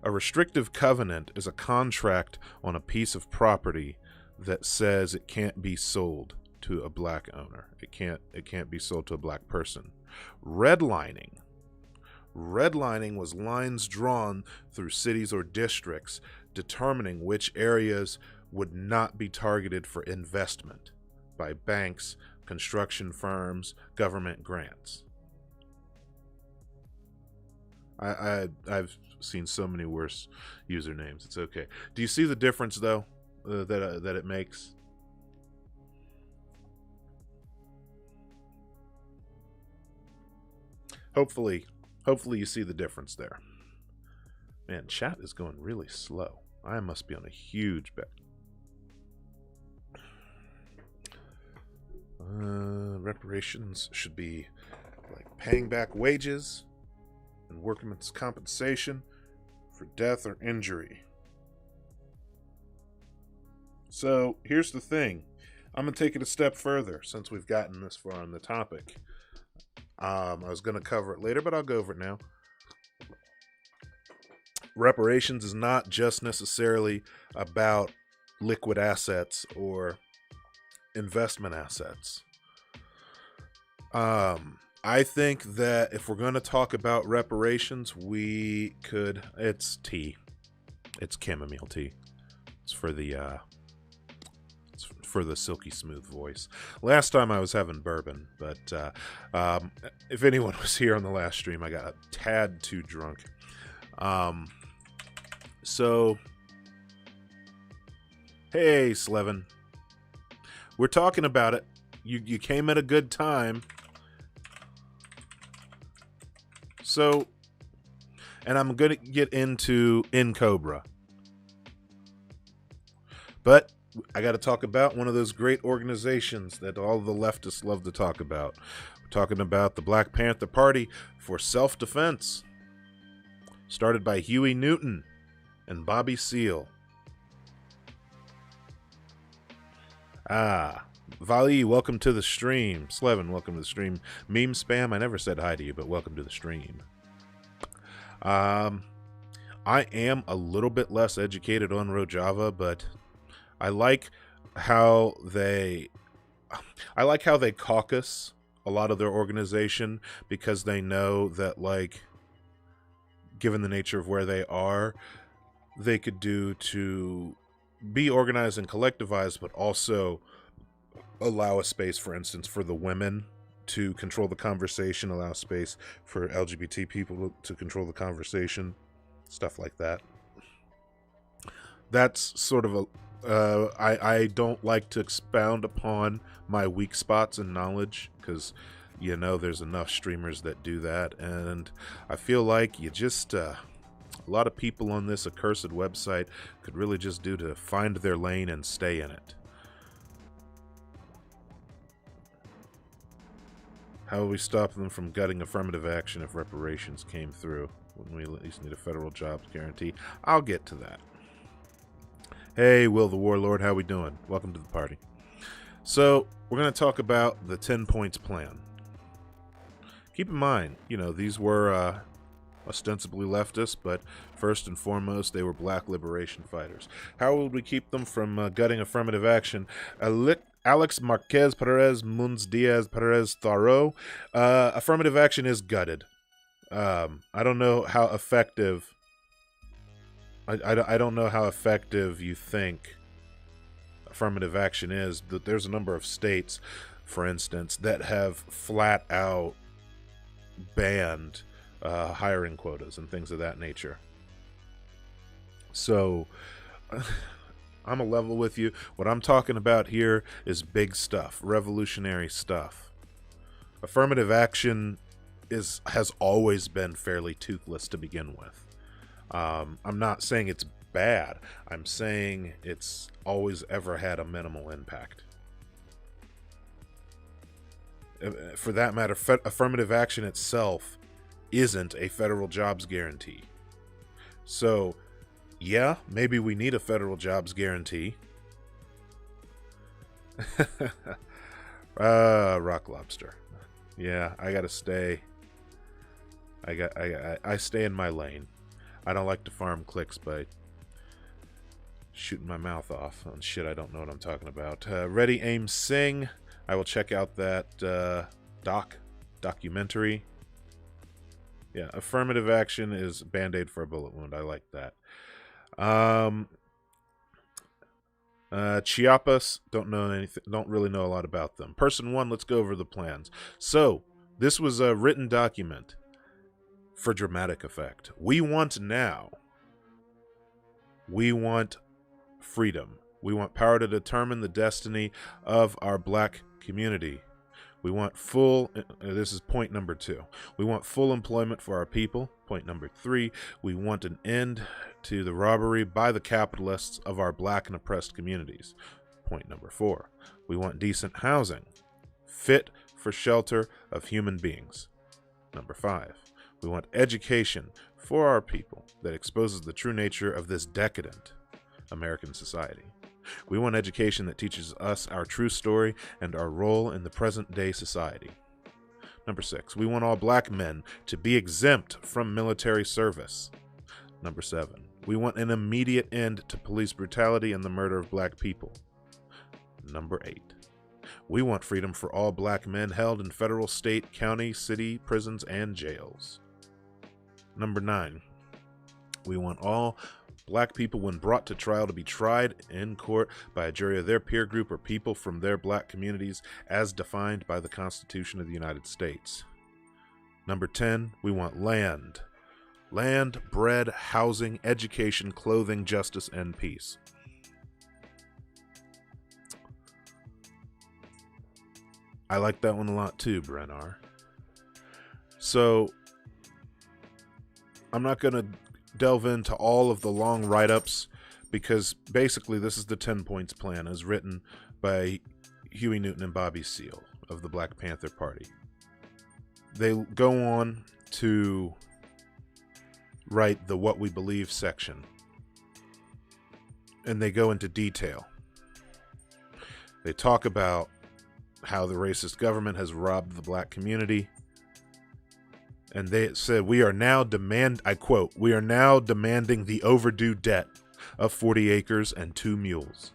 A restrictive covenant is a contract on a piece of property that says it can't be sold to a black owner. It can't be sold to a black person. Redlining was lines drawn through cities or districts determining which areas would not be targeted for investment by banks, construction firms, government grants. I've seen so many worse usernames. It's okay. Do you see the difference though that it makes? Hopefully you see the difference there. Man, chat is going really slow. I must be on a huge bet. Reparations should be like paying back wages and workmen's compensation for death or injury. So here's the thing. I'm going to take it a step further since we've gotten this far on the topic. I was going to cover it later, but I'll go over it now. Reparations is not just necessarily about liquid assets or investment assets. I think that if we're going to talk about reparations, we could. It's tea. It's chamomile tea. It's for the silky smooth voice. Last time I was having bourbon, but if anyone was here on the last stream, I got a tad too drunk. So, hey, Slevin. We're talking about it. You came at a good time. So, and I'm going to get into NCOBRA. But I got to talk about one of those great organizations that all the leftists love to talk about. We're talking about the Black Panther Party for Self-Defense, started by Huey Newton and Bobby Seale. Vali, welcome to the stream. Slevin, welcome to the stream. Meme Spam, I never said hi to you, but welcome to the stream. I am a little bit less educated on Rojava, but I like how they caucus a lot of their organization, because they know that, like, given the nature of where they are, they could do to be organized and collectivized, but also allow a space, for instance, for the women to control the conversation, allow space for LGBT people to control the conversation, stuff like that. That's sort of I don't like to expound upon my weak spots in knowledge, because, you know, there's enough streamers that do that, and I feel like you just, a lot of people on this accursed website could really just do to find their lane and stay in it. How will we stop them from gutting affirmative action if reparations came through? Wouldn't we at least need a federal jobs guarantee? I'll get to that. Hey, Will the Warlord, how we doing? Welcome to the party. So, we're going to talk about the 10 points plan. Keep in mind, you know, these were ostensibly leftist, but first and foremost, they were black liberation fighters. How would we keep them from gutting affirmative action? Alex Marquez Perez Munz Diaz Perez Tharo. Affirmative action is gutted. I don't know how effective. I don't know how effective you think affirmative action is. There's a number of states, for instance, that have flat out banned hiring quotas and things of that nature. So I'm a level with you. What I'm talking about here is big stuff, revolutionary stuff. Affirmative action has always been fairly toothless to begin with. I'm not saying it's bad. I'm saying it's always ever had a minimal impact. For that matter, affirmative action itself isn't a federal jobs guarantee. So, yeah, maybe we need a federal jobs guarantee. Rock lobster. Yeah, I gotta stay. I stay in my lane. I don't like to farm clicks by shooting my mouth off on shit I don't know what I'm talking about. Ready, aim, sing. I will check out that documentary. Yeah, affirmative action is Band-Aid for a bullet wound. I like that. Chiapas, don't know anything, don't really know a lot about them. Person one, let's go over the plans. So, this was a written document for dramatic effect. We want freedom. We want power to determine the destiny of our black community. We want this is point number 2. We want full employment for our people. Point number 3, we want an end to the robbery by the capitalists of our black and oppressed communities. Point number 4, we want decent housing, fit for shelter of human beings. Number 5, we want education for our people that exposes the true nature of this decadent American society. We want education that teaches us our true story and our role in the present-day society. Number 6, we want all black men to be exempt from military service. Number 7, we want an immediate end to police brutality and the murder of black people. Number 8, we want freedom for all black men held in federal, state, county, city, prisons, and jails. Number 9, we want all black people, when brought to trial, to be tried in court by a jury of their peer group or people from their black communities as defined by the Constitution of the United States. Number 10, we want land. Land, bread, housing, education, clothing, justice, and peace. I like that one a lot too, Brennar. So, I'm not going to delve into all of the long write-ups because basically this is the 10 points plan as written by Huey Newton and Bobby Seale of the Black Panther Party. They go on to write the What We Believe section, and they go into detail. They talk about how the racist government has robbed the black community. And they said, we are now I quote, we are now demanding the overdue debt of 40 acres and 2 mules,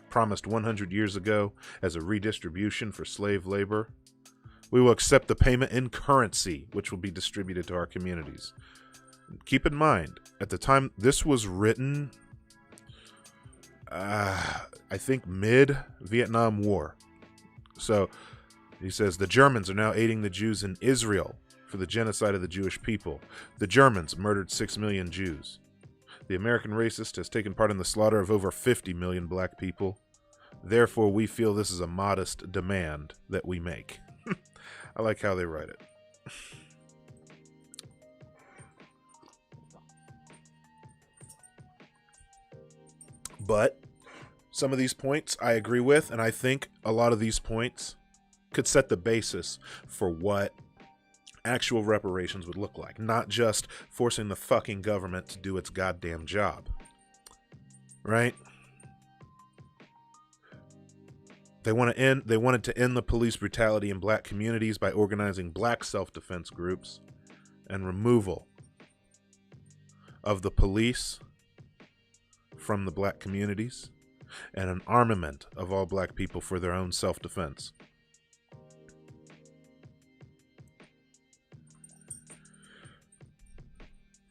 promised 100 years ago as a redistribution for slave labor. We will accept the payment in currency, which will be distributed to our communities. Keep in mind, at the time this was written, I think mid-Vietnam War. So he says, the Germans are now aiding the Jews in Israel for the genocide of the Jewish people. The Germans murdered 6 million Jews. The American racist has taken part in the slaughter of over 50 million black people. Therefore, we feel this is a modest demand that we make. I like how they write it. But some of these points I agree with, and I think a lot of these points could set the basis for what actual reparations would look like, not just forcing the fucking government to do its goddamn job. Right? They wanted to end the police brutality in black communities by organizing black self-defense groups and removal of the police from the black communities and an armament of all black people for their own self-defense.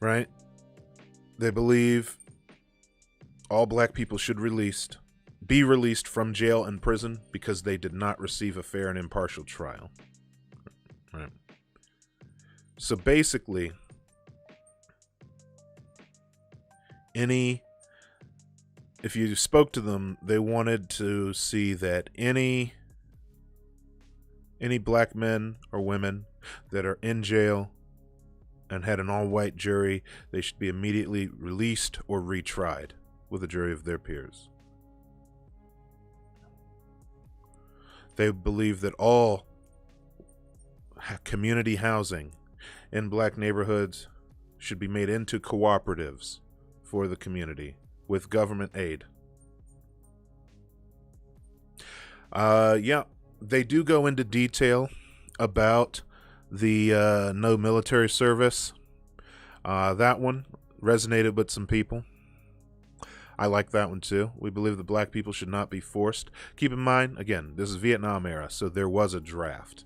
Right? They believe all black people should be released from jail and prison because they did not receive a fair and impartial trial. Right? So basically, if you spoke to them, they wanted to see that any black men or women that are in jail and had an all-white jury, they should be immediately released or retried with a jury of their peers. They believe that all community housing in black neighborhoods should be made into cooperatives for the community with government aid. Yeah, they do go into detail about the no military service. That one resonated with some people. I like that one too. We believe that black people should not be forced. Keep in mind, again, this is Vietnam era, so there was a draft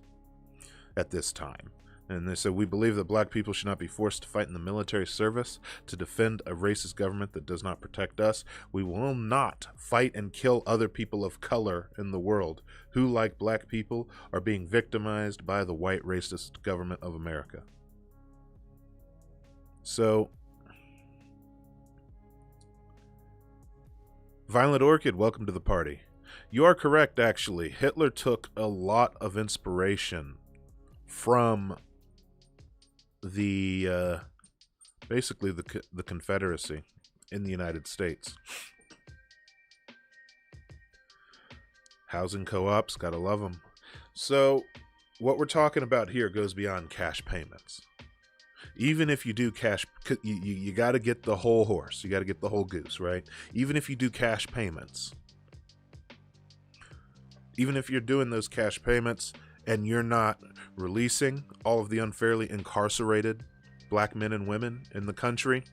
at this time. And they said, we believe that black people should not be forced to fight in the military service to defend a racist government that does not protect us. We will not fight and kill other people of color in the world who, like black people, are being victimized by the white racist government of America. So, Violent Orchid, welcome to the party. You are correct, actually. Hitler took a lot of inspiration from the basically the Confederacy in the United States. Housing co-ops, gotta love them. So what we're talking about here goes beyond cash payments. Even if you do cash, you got to get the whole horse, you got to get the whole goose, right? Even if you do cash payments, even if you're doing those cash payments and you're not releasing all of the unfairly incarcerated black men and women in the country,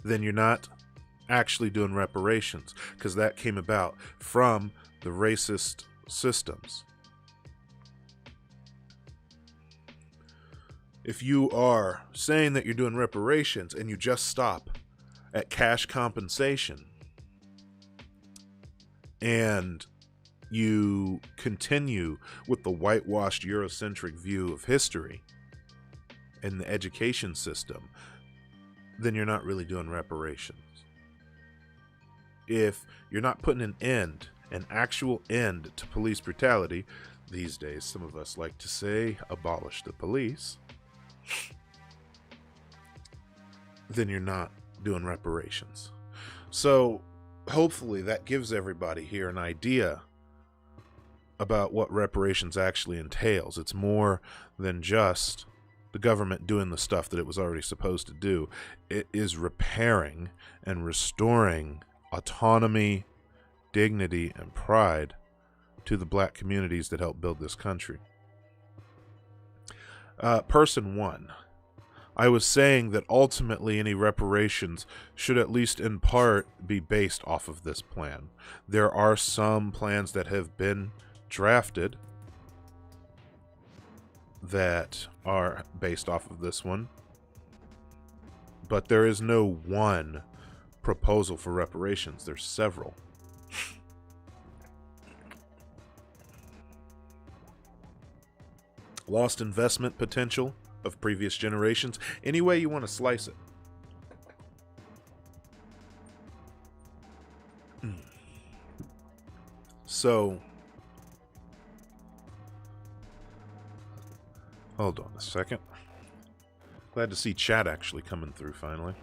then you're not actually doing reparations, because that came about from the racist systems. If you are saying that you're doing reparations and you just stop at cash compensation and you continue with the whitewashed Eurocentric view of history and the education system, then you're not really doing reparations. If you're not putting an actual end to police brutality, these days some of us like to say abolish the police, then you're not doing reparations. So hopefully that gives everybody here an idea about what reparations actually entails. It's more than just the government doing the stuff that it was already supposed to do. It is repairing and restoring autonomy, dignity, and pride to the black communities that helped build this country. Person one, I was saying that ultimately any reparations should at least in part be based off of this plan. There are some plans that have been drafted that are based off of this one, but there is no one proposal for reparations. There's several. Lost investment potential of previous generations. Any way you want to slice it. So, hold on a second. Glad to see chat actually coming through finally.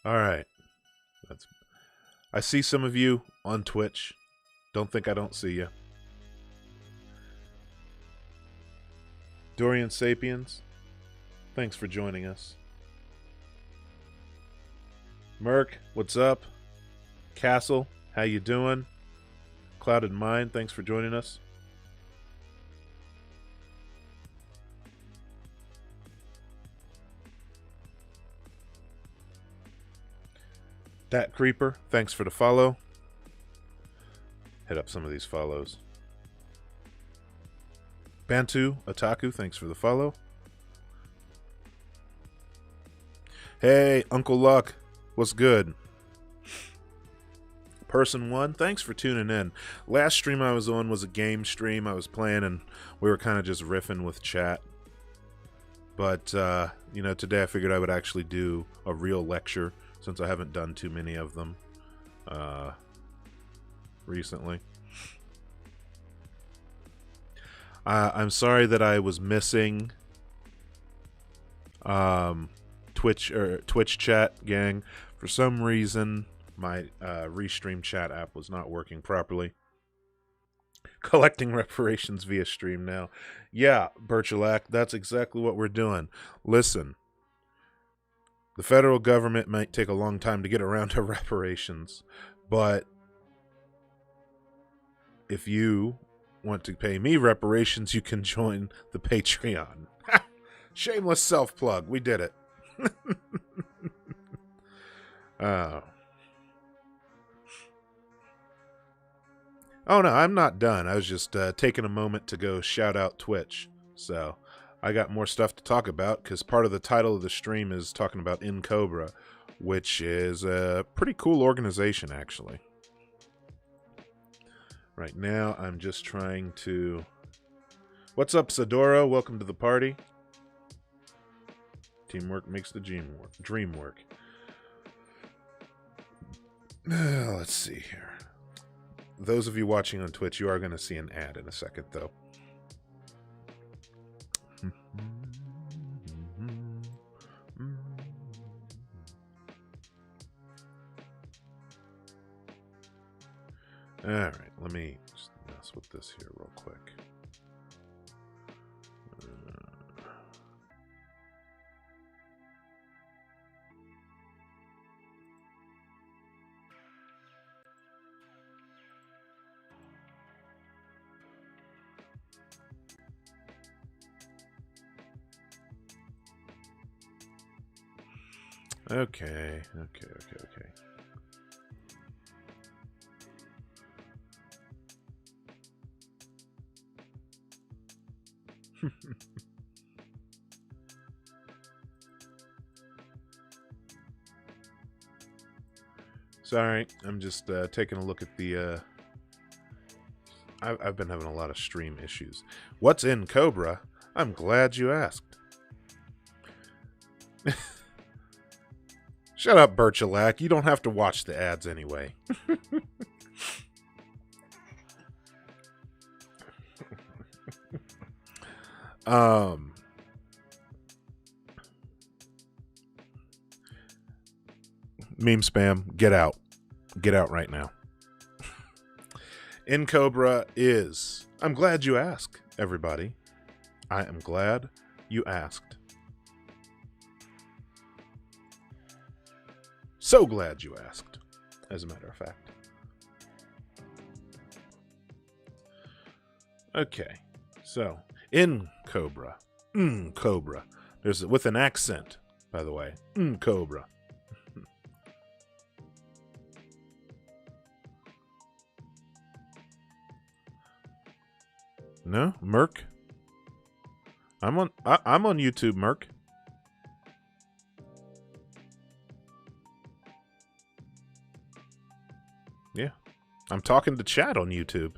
All right. I see some of you on Twitch. Don't think I don't see you. Dorian Sapiens, thanks for joining us. Merc, what's up? Castle, how you doing? Clouded Mind, thanks for joining us. Dat Creeper, thanks for the follow. Hit up some of these follows. Bantu Otaku, thanks for the follow. Hey, Uncle Luck, what's good? Person 1, thanks for tuning in. Last stream I was on was a game stream. I was playing and we were kind of just riffing with chat. But, you know, today I figured I would actually do a real lecture since I haven't done too many of them recently. I'm sorry that I was missing Twitch chat, gang. For some reason, my Restream chat app was not working properly. Collecting reparations via stream now. Yeah, Birchalac, that's exactly what we're doing. Listen, the federal government might take a long time to get around to reparations, but if you want to pay me reparations, you can join the Patreon. Shameless self-plug. We did it. Oh, no, I'm not done. I was just taking a moment to go shout out Twitch. So I got more stuff to talk about because part of the title of the stream is talking about NCOBRA, which is a pretty cool organization, actually. Right now, I'm just trying to... What's up, Sadora? Welcome to the party. Teamwork makes the dream work. Let's see here. Those of you watching on Twitch, you are going to see an ad in a second, though. All right, let me just mess with this here real quick. Okay. Sorry, I'm just taking a look at the... I've been having a lot of stream issues. What's in Cobra? I'm glad you asked. Shut up, Birchalac. You don't have to watch the ads anyway. Meme spam, get out. Get out right now. NCOBRA is... I'm glad you asked, everybody. I am glad you asked. So glad you asked, as a matter of fact. Okay, so NCOBRA, Cobra. There's with an accent, by the way. Cobra. No, Merc. I'm on YouTube, Merc. Yeah, I'm talking to chat on YouTube.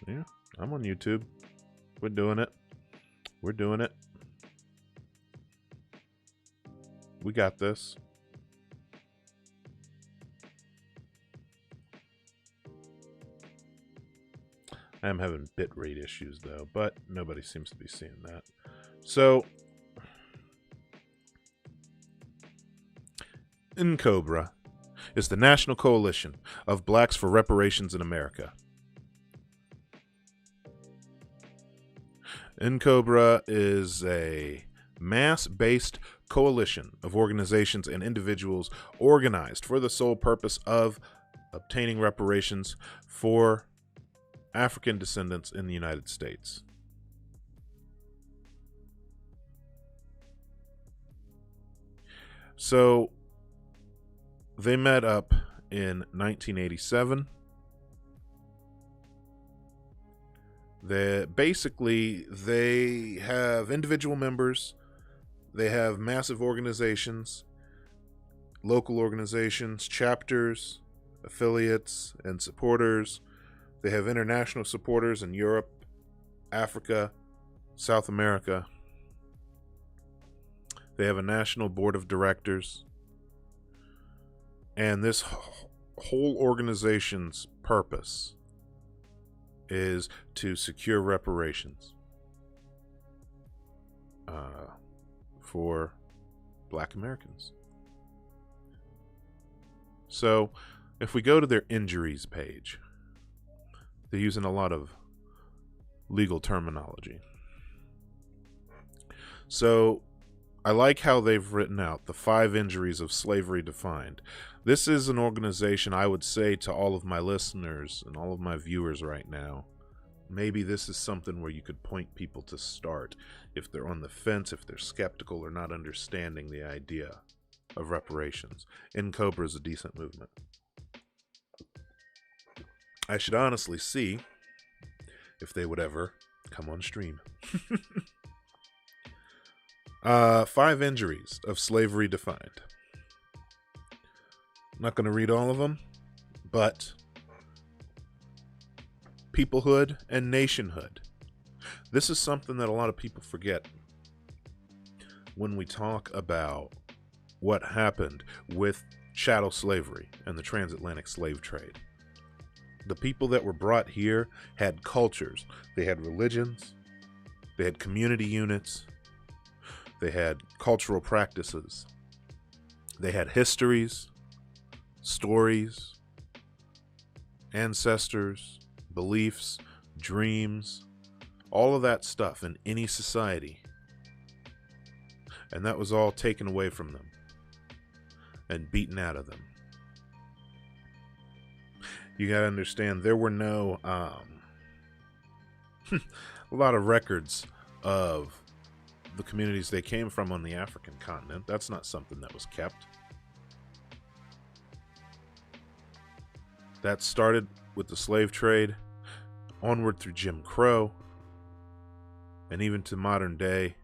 Yeah, I'm on YouTube. We're doing it. We're doing it. We got this. I am having bitrate issues, though, but nobody seems to be seeing that. So, NCOBRA is the National Coalition of Blacks for Reparations in America. NCOBRA is a mass-based coalition of organizations and individuals organized for the sole purpose of obtaining reparations for African descendants in the United States. So they met up in 1987. They have individual members, they have massive organizations, local organizations, chapters, affiliates, and supporters. They have international supporters in Europe, Africa, South America. They have a national board of directors. And this whole organization's purpose is to secure reparations for Black Americans. So, if we go to their injuries page, they're using a lot of legal terminology. So, I like how they've written out the 5 injuries of slavery defined. This is an organization I would say to all of my listeners and all of my viewers right now, maybe this is something where you could point people to start if they're on the fence, if they're skeptical or not understanding the idea of reparations. NCOBRA is a decent movement. I should honestly see if they would ever come on stream. 5 injuries of slavery defined. I'm not going to read all of them, but peoplehood and nationhood. This is something that a lot of people forget when we talk about what happened with chattel slavery and the transatlantic slave trade. The people that were brought here had cultures. They had religions. They had community units. They had cultural practices. They had histories, stories, ancestors, beliefs, dreams, all of that stuff in any society. And that was all taken away from them and beaten out of them. You gotta understand, there were no, a lot of records of the communities they came from on the African continent. That's not something that was kept. That started with the slave trade, onward through Jim Crow, and even to modern day.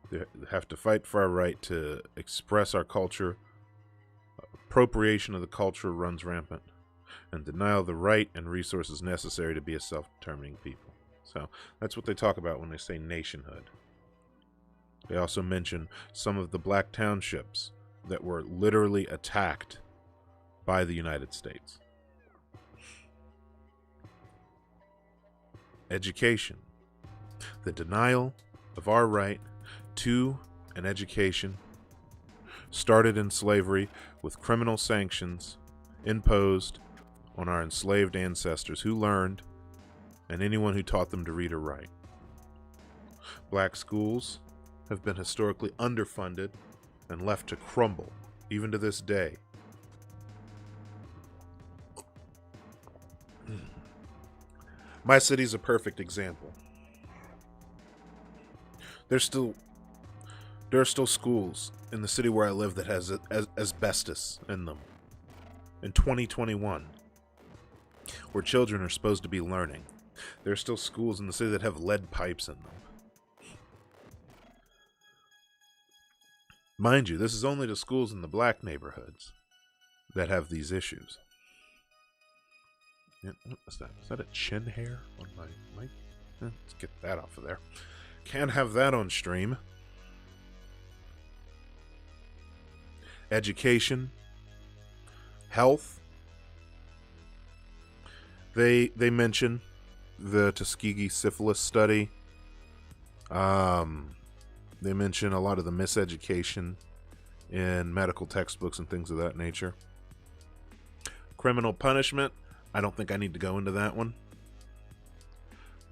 They have to fight for our right to express our culture. Appropriation of the culture runs rampant, and denial of the right and resources necessary to be a self-determining people. So that's what they talk about when they say nationhood. They also mention some of the black townships that were literally attacked by the United States. Education. The denial of our right to an education started in slavery with criminal sanctions imposed on our enslaved ancestors who learned, and anyone who taught them to read or write. Black schools have been historically underfunded and left to crumble, even to this day. My city's a perfect example. There are still schools in the city where I live that has asbestos in them. In 2021, where children are supposed to be learning, there are still schools in the city that have lead pipes in them. Mind you, this is only the schools in the black neighborhoods that have these issues. Yeah, what was that? Is that a chin hair on my mic? Let's get that off of there. Can't have that on stream. Education. Health. They mention the Tuskegee syphilis study. They mention a lot of the miseducation in medical textbooks and things of that nature. Criminal punishment. I don't think I need to go into that one.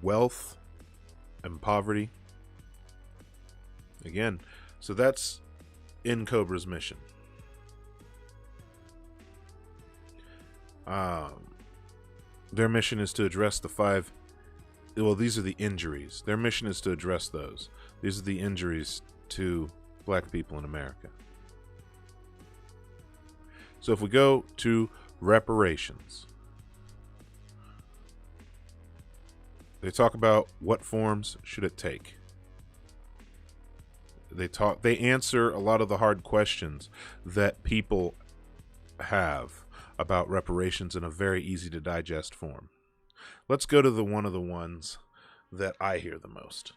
Wealth and poverty. Again, so that's NCOBRA's mission. Their mission is to address the 5. Well, these are the injuries. Their mission is to address those. These are the injuries to black people in America. So if we go to reparations. They talk about what forms should it take. They answer a lot of the hard questions that people have about reparations in a very easy to digest form. Let's go to one of the ones that I hear the most.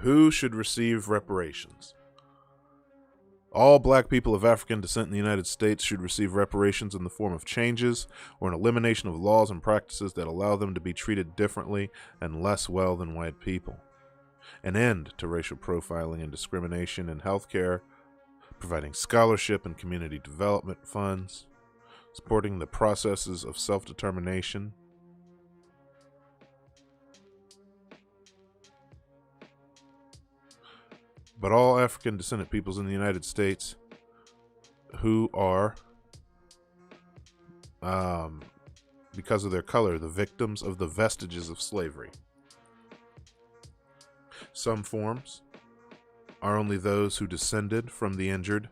Who should receive reparations? All black people of African descent in the United States should receive reparations in the form of changes or an elimination of laws and practices that allow them to be treated differently and less well than white people. An end to racial profiling and discrimination in healthcare, providing scholarship and community development funds, supporting the processes of self-determination. But all African descendant peoples in the United States who are, because of their color, the victims of the vestiges of slavery. Some forms are only those who descended from the injured.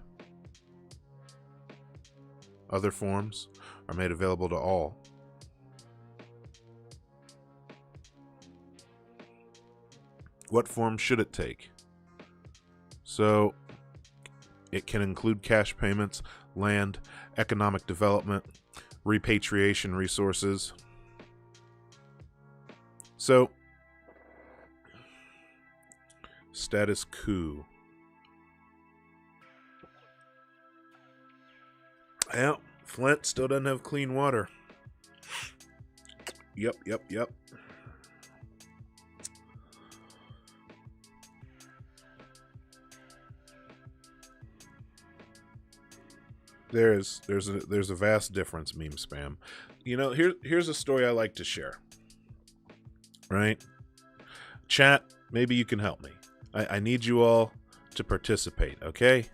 Other forms are made available to all. What form should it take? So, it can include cash payments, land, economic development, repatriation resources. So, status quo. Well, Flint still doesn't have clean water. Yep. There's a vast difference, meme spam. You know, here's a story I like to share. Right? Chat, maybe you can help me. I need you all to participate, okay?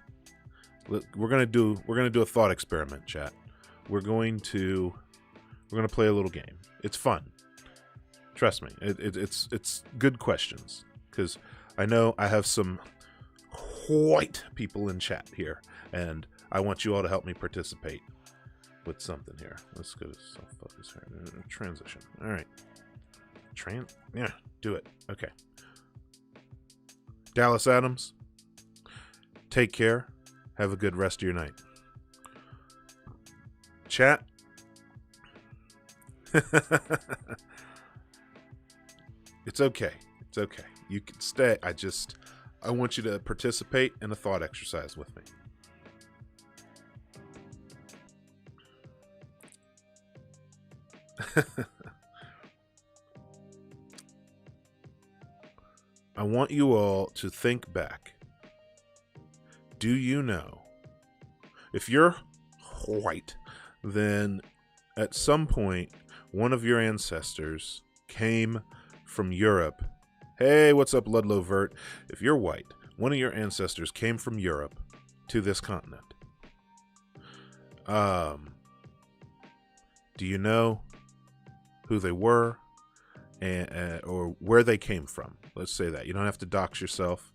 We're gonna do a thought experiment, chat. We're gonna play a little game. It's fun. Trust me. It's good questions, because I know I have some white people in chat here, and I want you all to help me participate with something here. Let's go to self-focus here. Transition. All right. Yeah, do it. Okay. Dallas Adams, take care. Have a good rest of your night. Chat. It's okay. It's okay. You can stay. I want you to participate in a thought exercise with me. I want you all to think back. Do you know, if you're white, then at some point one of your ancestors came from Europe. Hey, what's up, Ludlow Vert? If you're white, one of your ancestors came from Europe to this continent. Do you know who they were or where they came from? Let's say that. You don't have to dox yourself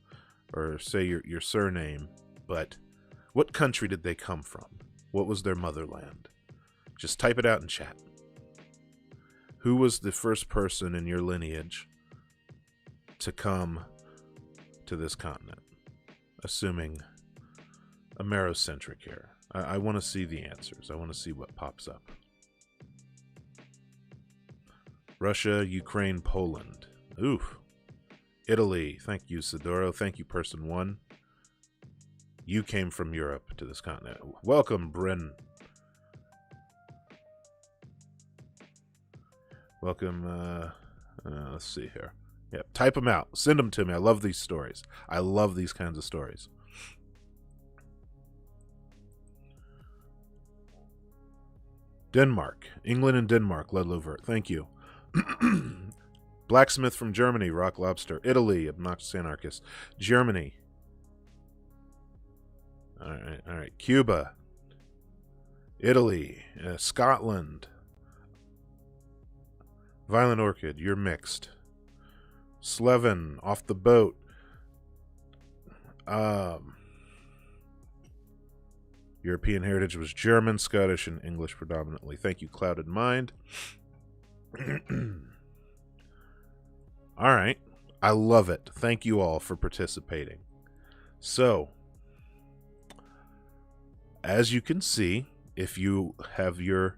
or say your surname, but what country did they come from? What was their motherland? Just type it out in chat. Who was the first person in your lineage to come to this continent? Assuming Amerocentric here. I want to see the answers. I want to see what pops up. Russia, Ukraine, Poland. Oof. Italy. Thank you, Sidoro. Thank you, person one. You came from Europe to this continent. Welcome, Bryn. Welcome. Let's see here. Yeah, type them out. Send them to me. I love these stories. I love these kinds of stories. Denmark. England and Denmark. Ludlow Vert. Thank you. Blacksmith from Germany. Rock Lobster. Italy. Obnoxious Anarchist. Germany. All right. Cuba. Italy. Scotland. Violent Orchid. You're mixed. Slevin. Off the boat. European heritage was German, Scottish, and English predominantly. Thank you, Clouded Mind. All right. I love it. Thank you all for participating. So, as you can see, if you have your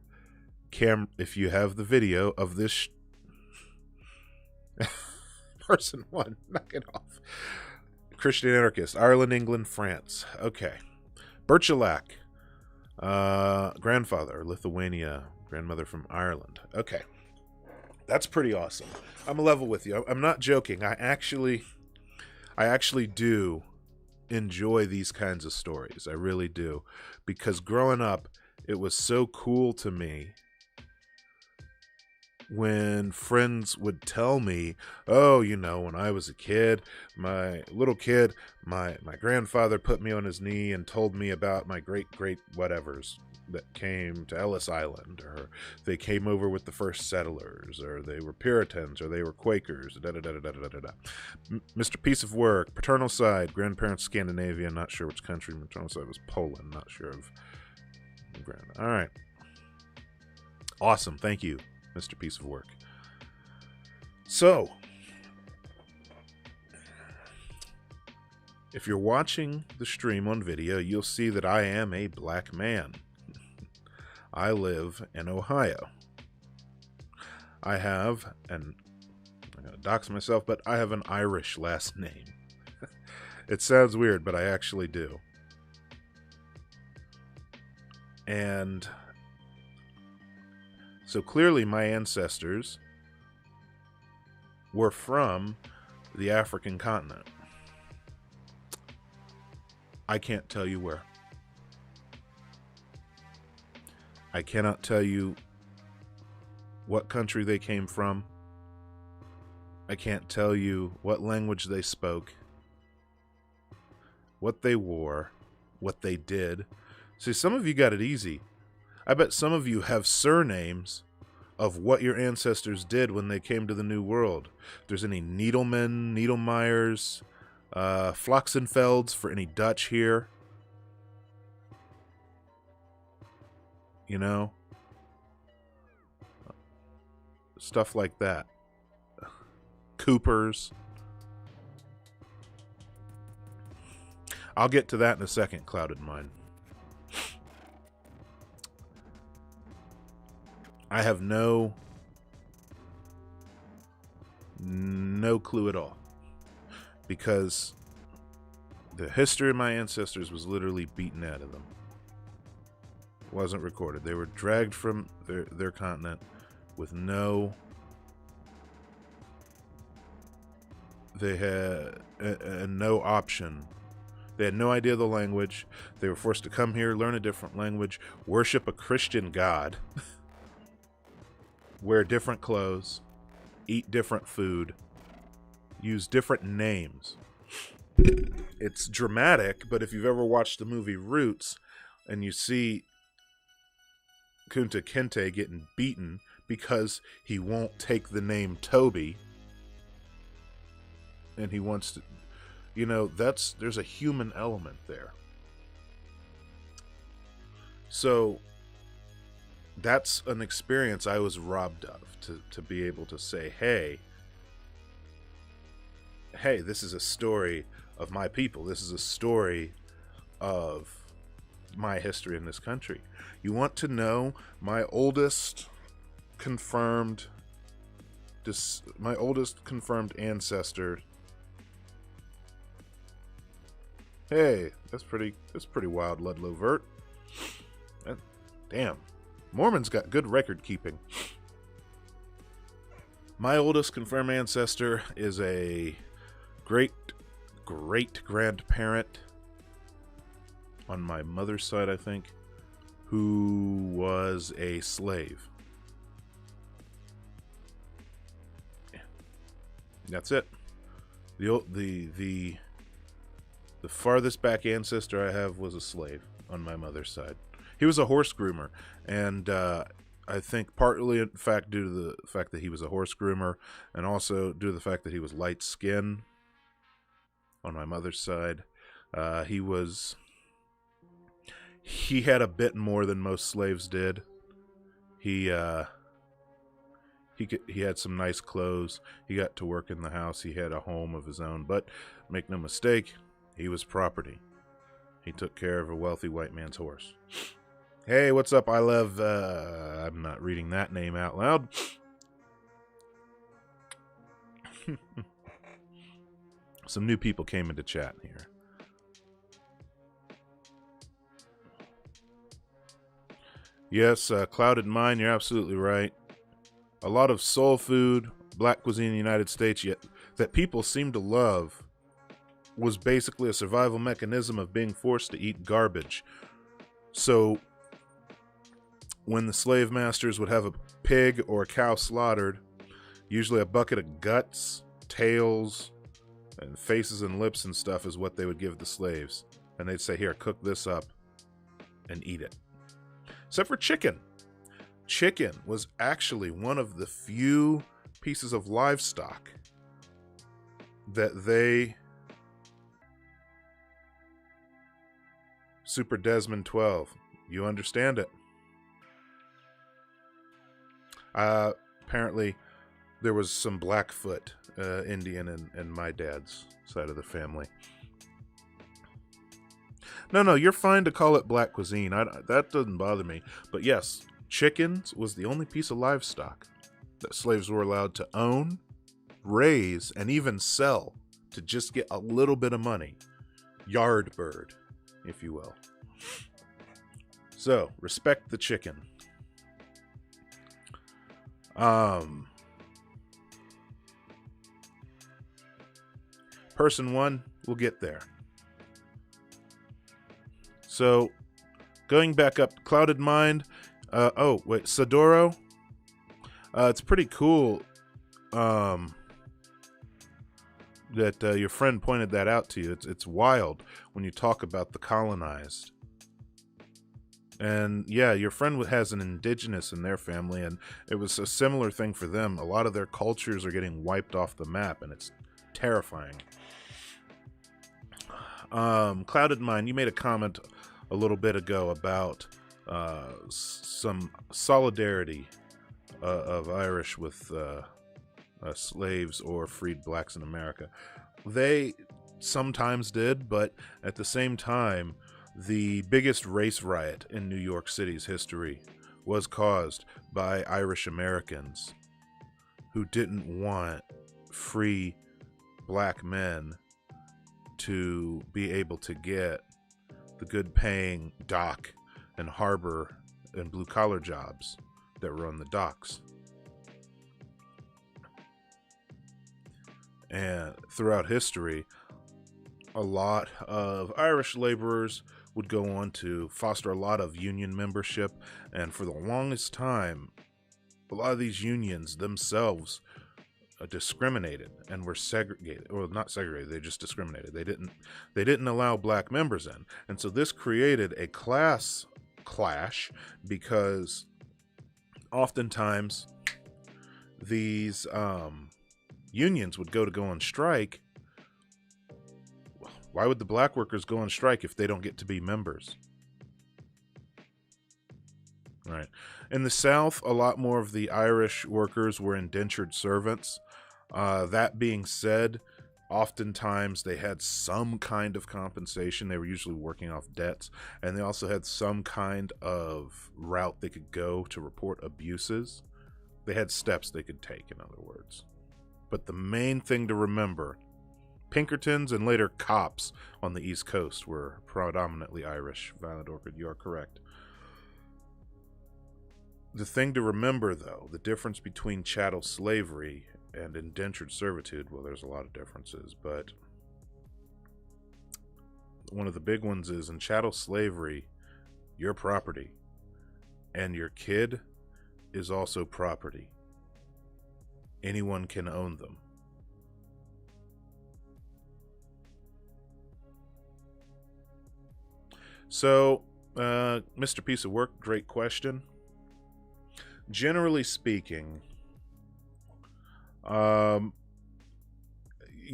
if you have the video of this person one, knock it off. Christian anarchist, Ireland, England, France. Okay. Birchalac, grandfather, Lithuania, grandmother from Ireland. Okay. That's pretty awesome. I'm level with you. I'm not joking. I actually do enjoy these kinds of stories. I really do. Because growing up, it was so cool to me when friends would tell me, oh, you know, when I was a kid, my little kid, my grandfather put me on his knee and told me about my great whatevers that came to Ellis Island, or they came over with the first settlers, or they were Puritans, or they were Quakers, Mr. Piece of Work, paternal side, grandparents Scandinavia, not sure which country, maternal side was Poland, not sure of. All right. Awesome, thank you, Mr. Piece of Work. So, if you're watching the stream on video, you'll see that I am a black man. I live in Ohio. I have, and I'm going to dox myself, but I have an Irish last name. It sounds weird, but I actually do. And so clearly my ancestors were from the African continent. I can't tell you where. I cannot tell you what country they came from. I can't tell you what language they spoke, what they wore, what they did. See, some of you got it easy. I bet some of you have surnames of what your ancestors did when they came to the New World. If there's any Needlemen, Needlemeyers, Floxenfelds for any Dutch here. You know? Stuff like that. Coopers. I'll get to that in a second, Clouded Mind. I have no clue at all, because the history of my ancestors was literally beaten out of them. It wasn't recorded. They were dragged from their continent with no... They had no option. They had no idea of the language. They were forced to come here, learn a different language, worship a Christian god, wear different clothes, eat different food, use different names. It's dramatic, but if you've ever watched the movie Roots and you see Kunta Kinte getting beaten because he won't take the name Toby, and he wants to, you know, there's a human element there. So that's an experience I was robbed of, to be able to say, hey, this is a story of my people. This is a story of my history in this country. You want to know my oldest confirmed ancestor? Hey, that's pretty wild, Ludlow Vert. Damn. Mormon's got good record keeping. My oldest confirmed ancestor is a great-grandparent on my mother's side, I think, who was a slave. That's it. The farthest back ancestor I have was a slave on my mother's side. He was a horse groomer, and I think partly, in fact, due to the fact that he was a horse groomer, and also due to the fact that he was light-skinned on my mother's side, he was he had a bit more than most slaves did. He had some nice clothes. He got to work in the house. He had a home of his own. But make no mistake, he was property. He took care of a wealthy white man's horse. Hey, what's up? I love... I'm not reading that name out loud. Some new people came into chat here. Yes, Clouded Mind, you're absolutely right. A lot of soul food, black cuisine in the United States, yet that people seem to love, was basically a survival mechanism of being forced to eat garbage. So, when the slave masters would have a pig or a cow slaughtered, usually a bucket of guts, tails, and faces and lips and stuff is what they would give the slaves. And they'd say, here, cook this up and eat it. Except for chicken. Chicken was actually one of the few pieces of livestock that they... Super Desmond 12. You understand it. Apparently, there was some Blackfoot Indian in my dad's side of the family. No, you're fine to call it black cuisine. That doesn't bother me. But yes, chickens was the only piece of livestock that slaves were allowed to own, raise, and even sell to just get a little bit of money. Yard bird, if you will. So, respect the chicken. Person one, we'll get there. So, going back up, Clouded Mind. Oh, wait, Sadoro. It's pretty cool that your friend pointed that out to you. It's wild when you talk about the colonized. And yeah, your friend has an indigenous in their family, and it was a similar thing for them. A lot of their cultures are getting wiped off the map, and it's terrifying. Clouded Mind, you made a comment a little bit ago about some solidarity of Irish with slaves or freed blacks in America. They sometimes did, but at the same time, the biggest race riot in New York City's history was caused by Irish Americans who didn't want free black men to be able to get the good-paying dock and harbor and blue-collar jobs that were on the docks. And throughout history, a lot of Irish laborers would go on to foster a lot of union membership, and for the longest time, a lot of these unions themselves discriminated and were segregated, or not segregated, they just discriminated. They didn't allow black members in, and so this created a class clash, because oftentimes these unions would go on strike. Why would the black workers go on strike if they don't get to be members? Right. In the South, a lot more of the Irish workers were indentured servants. That being said, oftentimes they had some kind of compensation. They were usually working off debts, and they also had some kind of route they could go to report abuses. They had steps they could take, in other words. But the main thing to remember, Pinkertons and later cops on the East Coast were predominantly Irish. Violent Orchid, you are correct. The thing to remember, though, the difference between chattel slavery and indentured servitude, well, there's a lot of differences, but one of the big ones is in chattel slavery, your property and your kid is also property. Anyone can own them. So, Mr. Piece of Work, great question. Generally speaking, you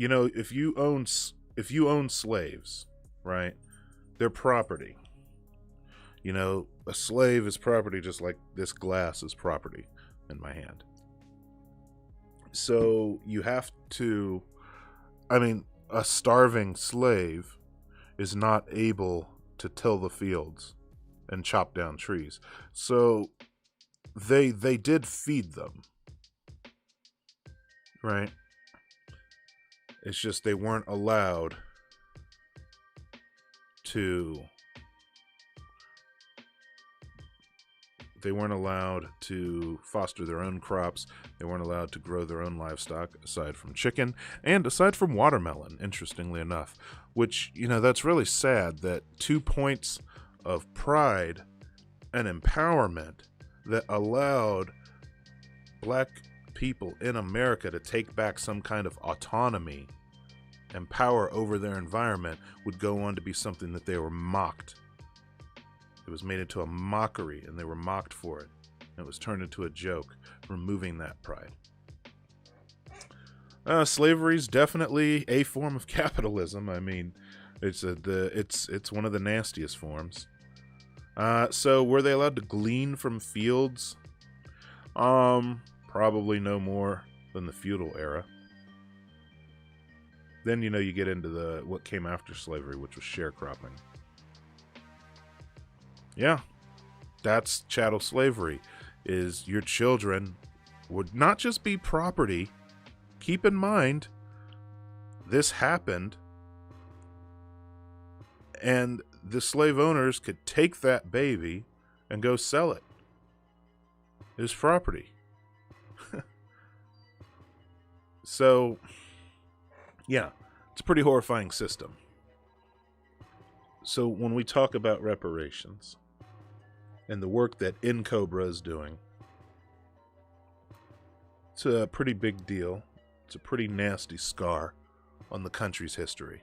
know, if you own slaves, right, they're property. You know, a slave is property just like this glass is property in my hand. So you have to, I mean, a starving slave is not able to till the fields and chop down trees. So they did feed them, right? It's just they weren't allowed to foster their own crops. They weren't allowed to grow their own livestock aside from chicken and aside from watermelon, interestingly enough, which, you know, that's really sad that 2 points of pride and empowerment that allowed black people in America to take back some kind of autonomy and power over their environment would go on to be something that they were mocked. It was made into a mockery, and they were mocked for it. And it was turned into a joke, removing that pride. Slavery is definitely a form of capitalism. I mean, it's one of the nastiest forms. So were they allowed to glean from fields? Probably no more than the feudal era. Then, you know, you get into what came after slavery, which was sharecropping. Yeah, that's chattel slavery, is your children would not just be property. Keep in mind, this happened, and the slave owners could take that baby and go sell it as property. So, yeah, it's a pretty horrifying system. So when we talk about reparations and the work that NCOBRA is doing, it's a pretty big deal. It's a pretty nasty scar on the country's history.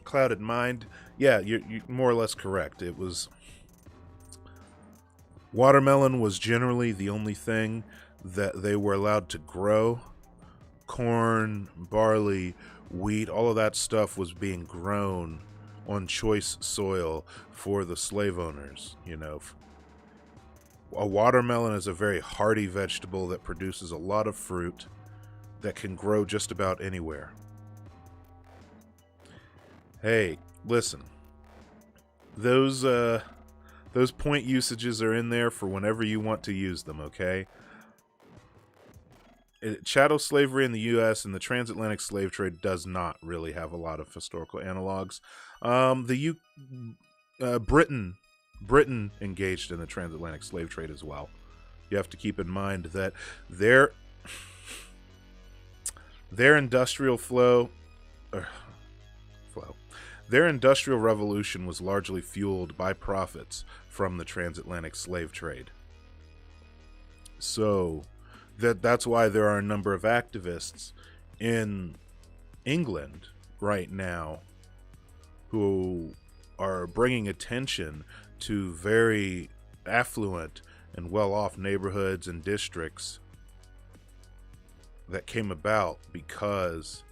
Clouded mind. Yeah, you're more or less correct. It was... Watermelon was generally the only thing that they were allowed to grow. Corn, barley, wheat, all of that stuff was being grown on choice soil for the slave owners, you know. A watermelon is a very hardy vegetable that produces a lot of fruit that can grow just about anywhere. Hey, listen. Those point usages are in there for whenever you want to use them, okay? Chattel slavery in the U.S. and the transatlantic slave trade does not really have a lot of historical analogs. Britain engaged in the transatlantic slave trade as well. You have to keep in mind that their industrial their industrial revolution was largely fueled by profits from the transatlantic slave trade. So that's why there are a number of activists in England right now who are bringing attention to very affluent and well-off neighborhoods and districts that came about because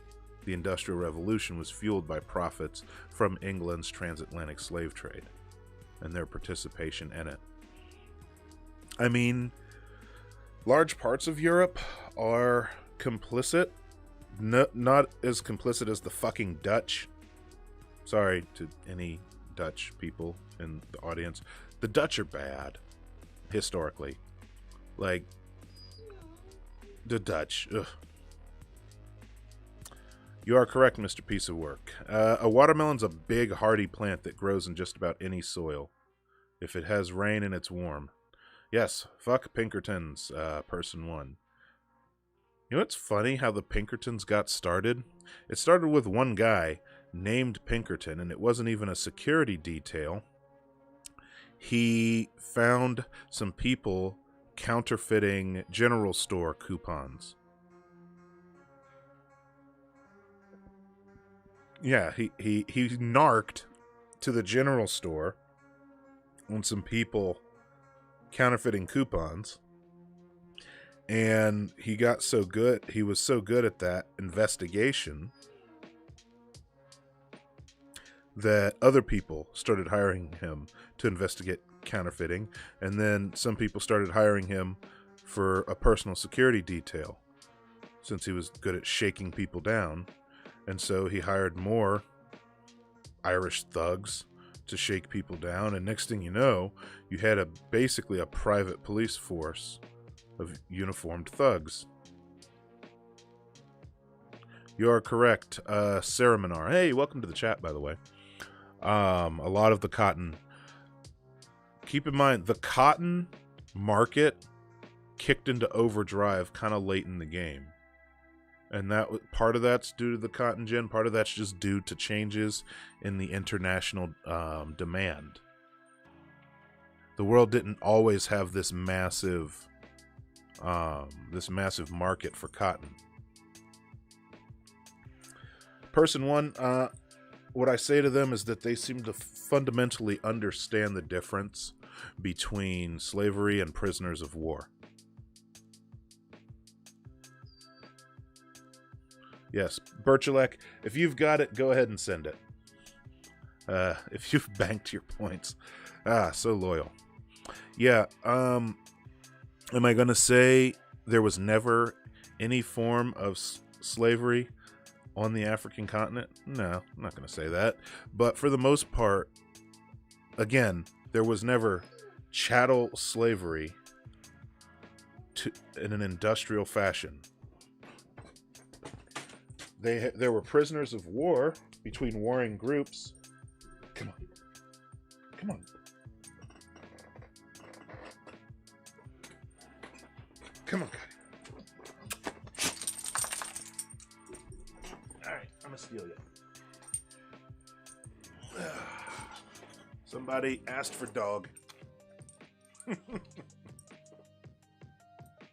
the Industrial Revolution was fueled by profits from England's transatlantic slave trade and their participation in it. I mean, large parts of Europe are complicit. Not as complicit as the fucking Dutch. Sorry to any Dutch people in the audience. The Dutch are bad, historically. Like, the Dutch, ugh. You are correct, Mr. Piece of Work. A watermelon's a big, hardy plant that grows in just about any soil, if it has rain and it's warm. Yes, fuck Pinkertons, person one. You know what's funny how the Pinkertons got started? It started with one guy named Pinkerton, and it wasn't even a security detail. He found some people counterfeiting general store coupons. Yeah, he narked to the general store on some people counterfeiting coupons, And he got so good, he was so good at that investigation that other people started hiring him to investigate counterfeiting. And then some people started hiring him for a personal security detail, since he was good at shaking people down. And so he hired more Irish thugs to shake people down. And next thing you know, you had basically a private police force of uniformed thugs. You are correct, Sarah Minar. Hey, welcome to the chat, by the way. A lot of the cotton. Keep in mind, the cotton market kicked into overdrive kind of late in the game. And that part of that's due to the cotton gin. Part of that's just due to changes in the international demand. The world didn't always have this massive market for cotton. Person one, what I say to them is that they seem to fundamentally understand the difference between slavery and prisoners of war. Yes, Birchilek, if you've got it, go ahead and send it. If you've banked your points. So loyal. Yeah, am I going to say there was never any form of slavery on the African continent? No, I'm not going to say that. But for the most part, again, there was never chattel slavery in an industrial fashion. There were prisoners of war between warring groups. Come on. Come on. Come on, Cuddy. Alright, I'm gonna steal you. Somebody asked for dog.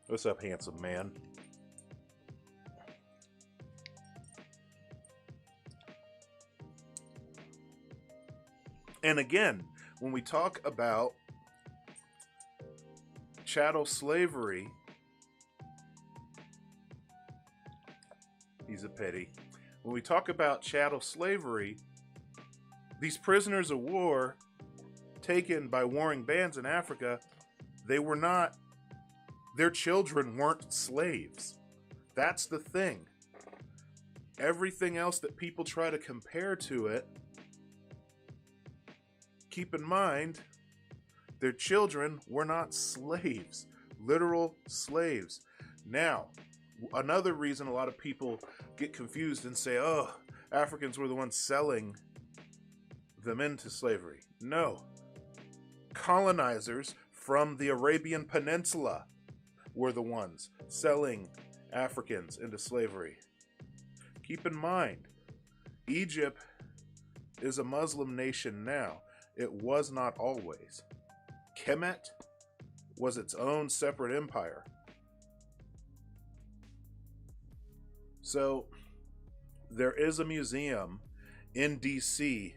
What's up, handsome man? And again, when we talk about chattel slavery, he's a pity. When we talk about chattel slavery, these prisoners of war taken by warring bands in Africa, their children weren't slaves. That's the thing. Everything else that people try to compare to it, keep in mind, their children were not slaves, literal slaves. Now, another reason a lot of people get confused and say, oh, Africans were the ones selling them into slavery. No. Colonizers from the Arabian Peninsula were the ones selling Africans into slavery. Keep in mind, Egypt is a Muslim nation now. It was not always. Kemet was its own separate empire. So there is a museum in DC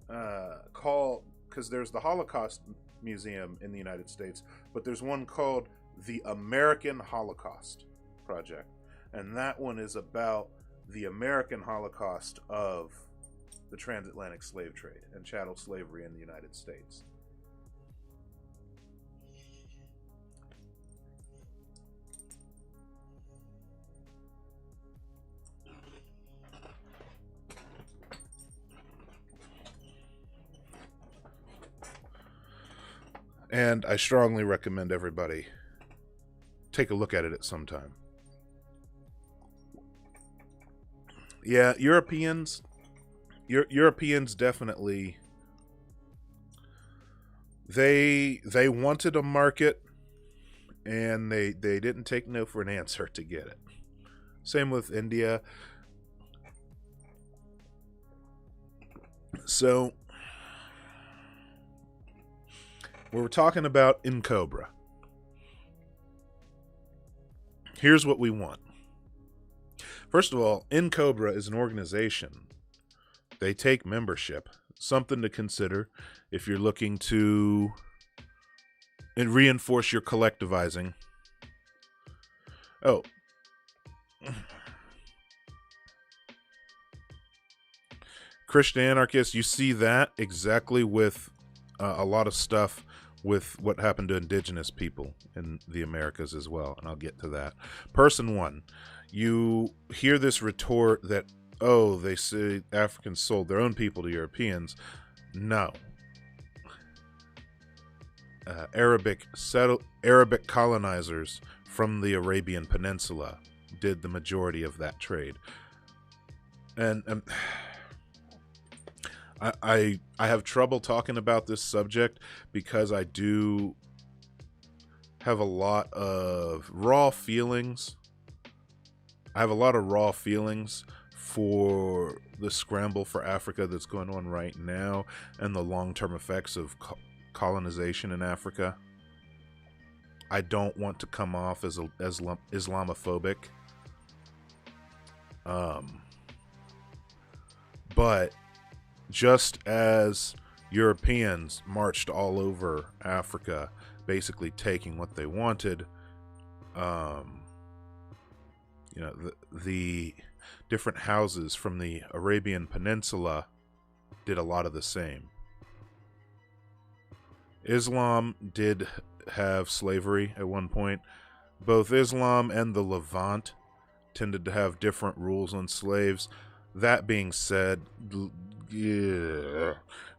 because there's the Holocaust Museum in the United States, but there's one called the American Holocaust Project. And that one is about the American Holocaust of the transatlantic slave trade and chattel slavery in the United States. And I strongly recommend everybody take a look at it at some time. Yeah, Europeans definitely, they wanted a market, and they didn't take no for an answer to get it. Same with India. So we're talking about NCOBRA. Here's what we want. First of all, NCOBRA is an organization. They take membership. Something to consider if you're looking to reinforce your collectivizing Oh. Christian anarchists, you see that exactly with a lot of stuff with what happened to indigenous people in the Americas as well, and I'll get to that. Person one, you hear this retort that, oh, they say Africans sold their own people to Europeans. No. Arabic colonizers from the Arabian Peninsula did the majority of that trade. And I have trouble talking about this subject because I do have a lot of raw feelings. I have a lot of raw feelings for the scramble for Africa that's going on right now and the long-term effects of colonization in Africa. I don't want to come off as Islamophobic. But just as Europeans marched all over Africa, basically taking what they wanted, the different houses from the Arabian Peninsula did a lot of the same. Islam did have slavery at one point. Both Islam and the Levant tended to have different rules on slaves. That being said,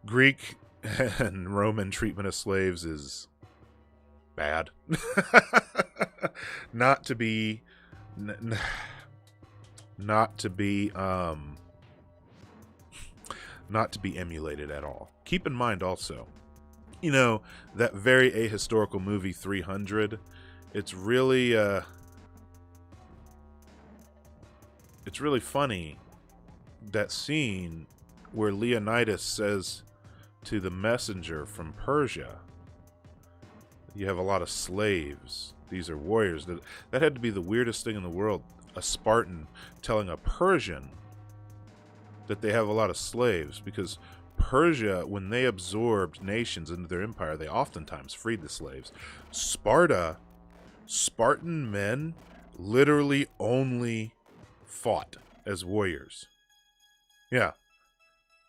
Greek and Roman treatment of slaves is bad. not to be emulated at all. Keep in mind also, that very ahistorical movie 300, it's really funny, that scene where Leonidas says to the messenger from Persia, you have a lot of slaves, these are warriors. That had to be the weirdest thing in the world, a Spartan telling a Persian that they have a lot of slaves, because Persia, when they absorbed nations into their empire, they oftentimes freed the slaves. Spartan men literally only fought as warriors. Yeah.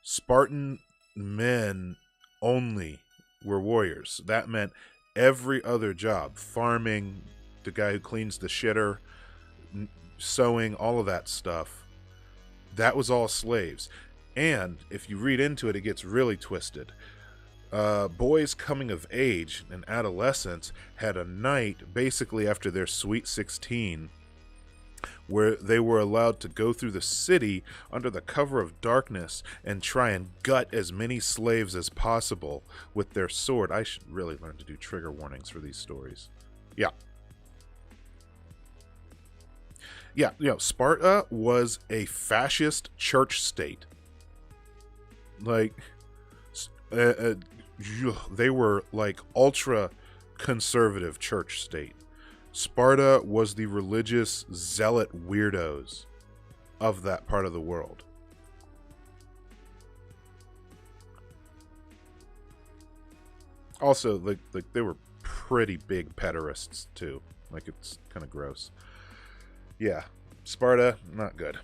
Spartan men only were warriors. That meant every other job, farming, the guy who cleans the shitter, sewing, all of that stuff, that was all slaves. And if you read into it, it gets really twisted. Boys coming of age and adolescents had a night basically after their Sweet 16 where they were allowed to go through the city under the cover of darkness and try and gut as many slaves as possible with their sword. I should really learn to do trigger warnings for these stories. Yeah. Yeah, Sparta was a fascist church state. Like, they were like ultra conservative church state. Sparta was the religious zealot weirdos of that part of the world. Also, like they were pretty big pederasts too. Like, it's kind of gross. Yeah, Sparta, not good.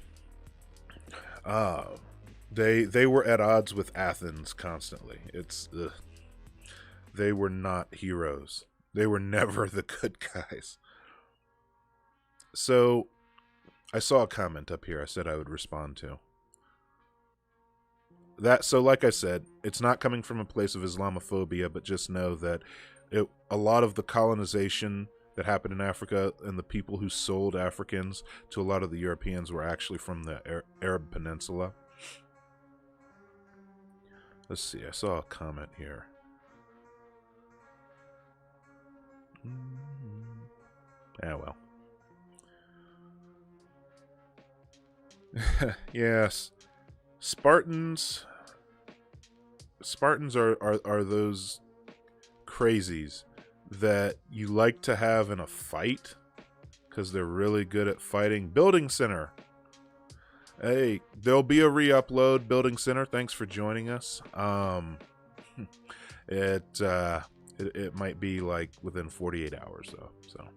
They were at odds with Athens constantly. They were not heroes. They were never the good guys. So, I saw a comment up here I said I would respond to. So like I said, it's not coming from a place of Islamophobia, but just know that a lot of the colonization that happened in Africa and the people who sold Africans to a lot of the Europeans were actually from the Arab Peninsula. Let's see, I saw a comment here. Yeah, well. Yes. Spartans are those crazies that you like to have in a fight because they're really good at fighting. Building Center. Hey, there'll be a re-upload. Building Center, thanks for joining us. It might be like within 48 hours though. So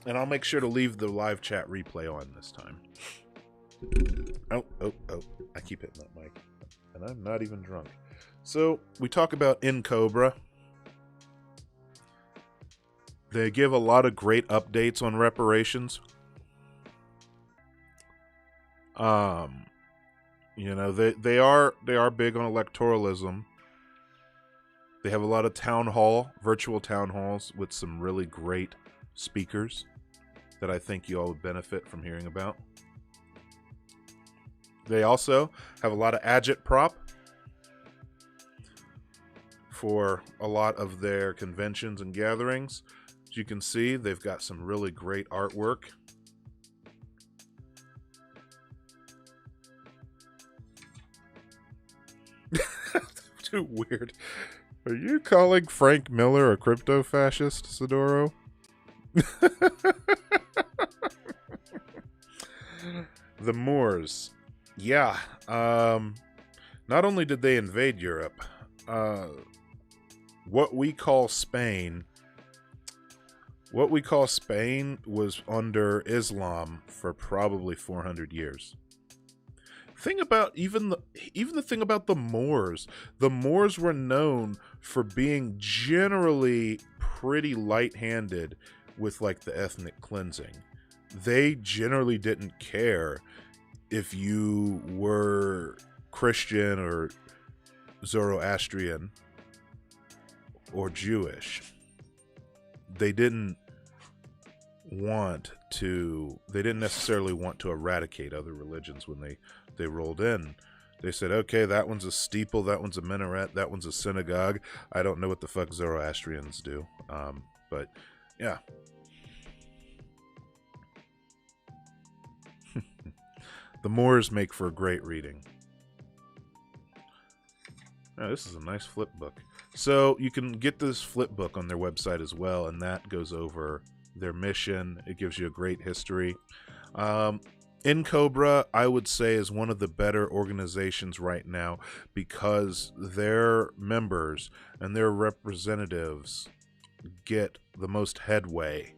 And I'll make sure to leave the live chat replay on this time. Oh. I keep hitting that mic. And I'm not even drunk. So, we talk about NCOBRA. They give a lot of great updates on reparations. You know, they are big on electoralism. They have a lot of virtual town halls with some really great speakers that I think you all would benefit from hearing about. They also have a lot of agitprop for a lot of their conventions and gatherings. As you can see, they've got some really great artwork. Too weird. Are you calling Frank Miller a crypto fascist, Sidoro? The Moors. Yeah. Not only did they invade Europe, what we call Spain was under Islam for probably 400 years. Thing about even the thing about the Moors were known for being generally pretty light-handed with like the ethnic cleansing. They generally didn't care if you were Christian or Zoroastrian or Jewish. They didn't necessarily want to eradicate other religions when they rolled in. They said, okay, that one's a steeple, that one's a minaret, that one's a synagogue. I don't know what the fuck Zoroastrians do. But yeah. The Moors make for a great reading. Oh, this is a nice flip book. So you can get this flip book on their website as well, and that goes over their mission. It gives you a great history. NCOBRA, I would say, is one of the better organizations right now because their members and their representatives get the most headway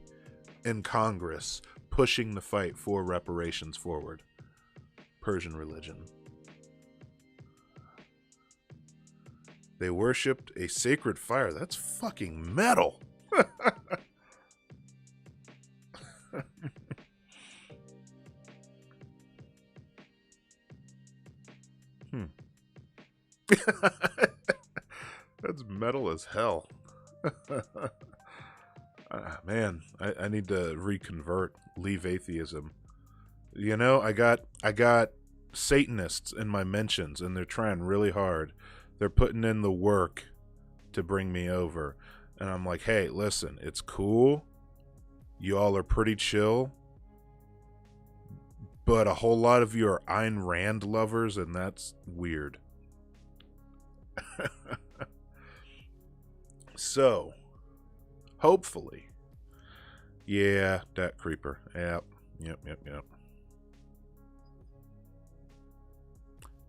in Congress pushing the fight for reparations forward. Persian religion. They worshipped a sacred fire. That's fucking metal. That's metal as hell. Man, I need to reconvert, leave atheism. You know, I got Satanists in my mentions, and they're trying really hard. They're putting in the work to bring me over. And I'm like, hey, listen, it's cool. You all are pretty chill. But a whole lot of you are Ayn Rand lovers, and that's weird. So, hopefully. Yeah, that creeper. Yep.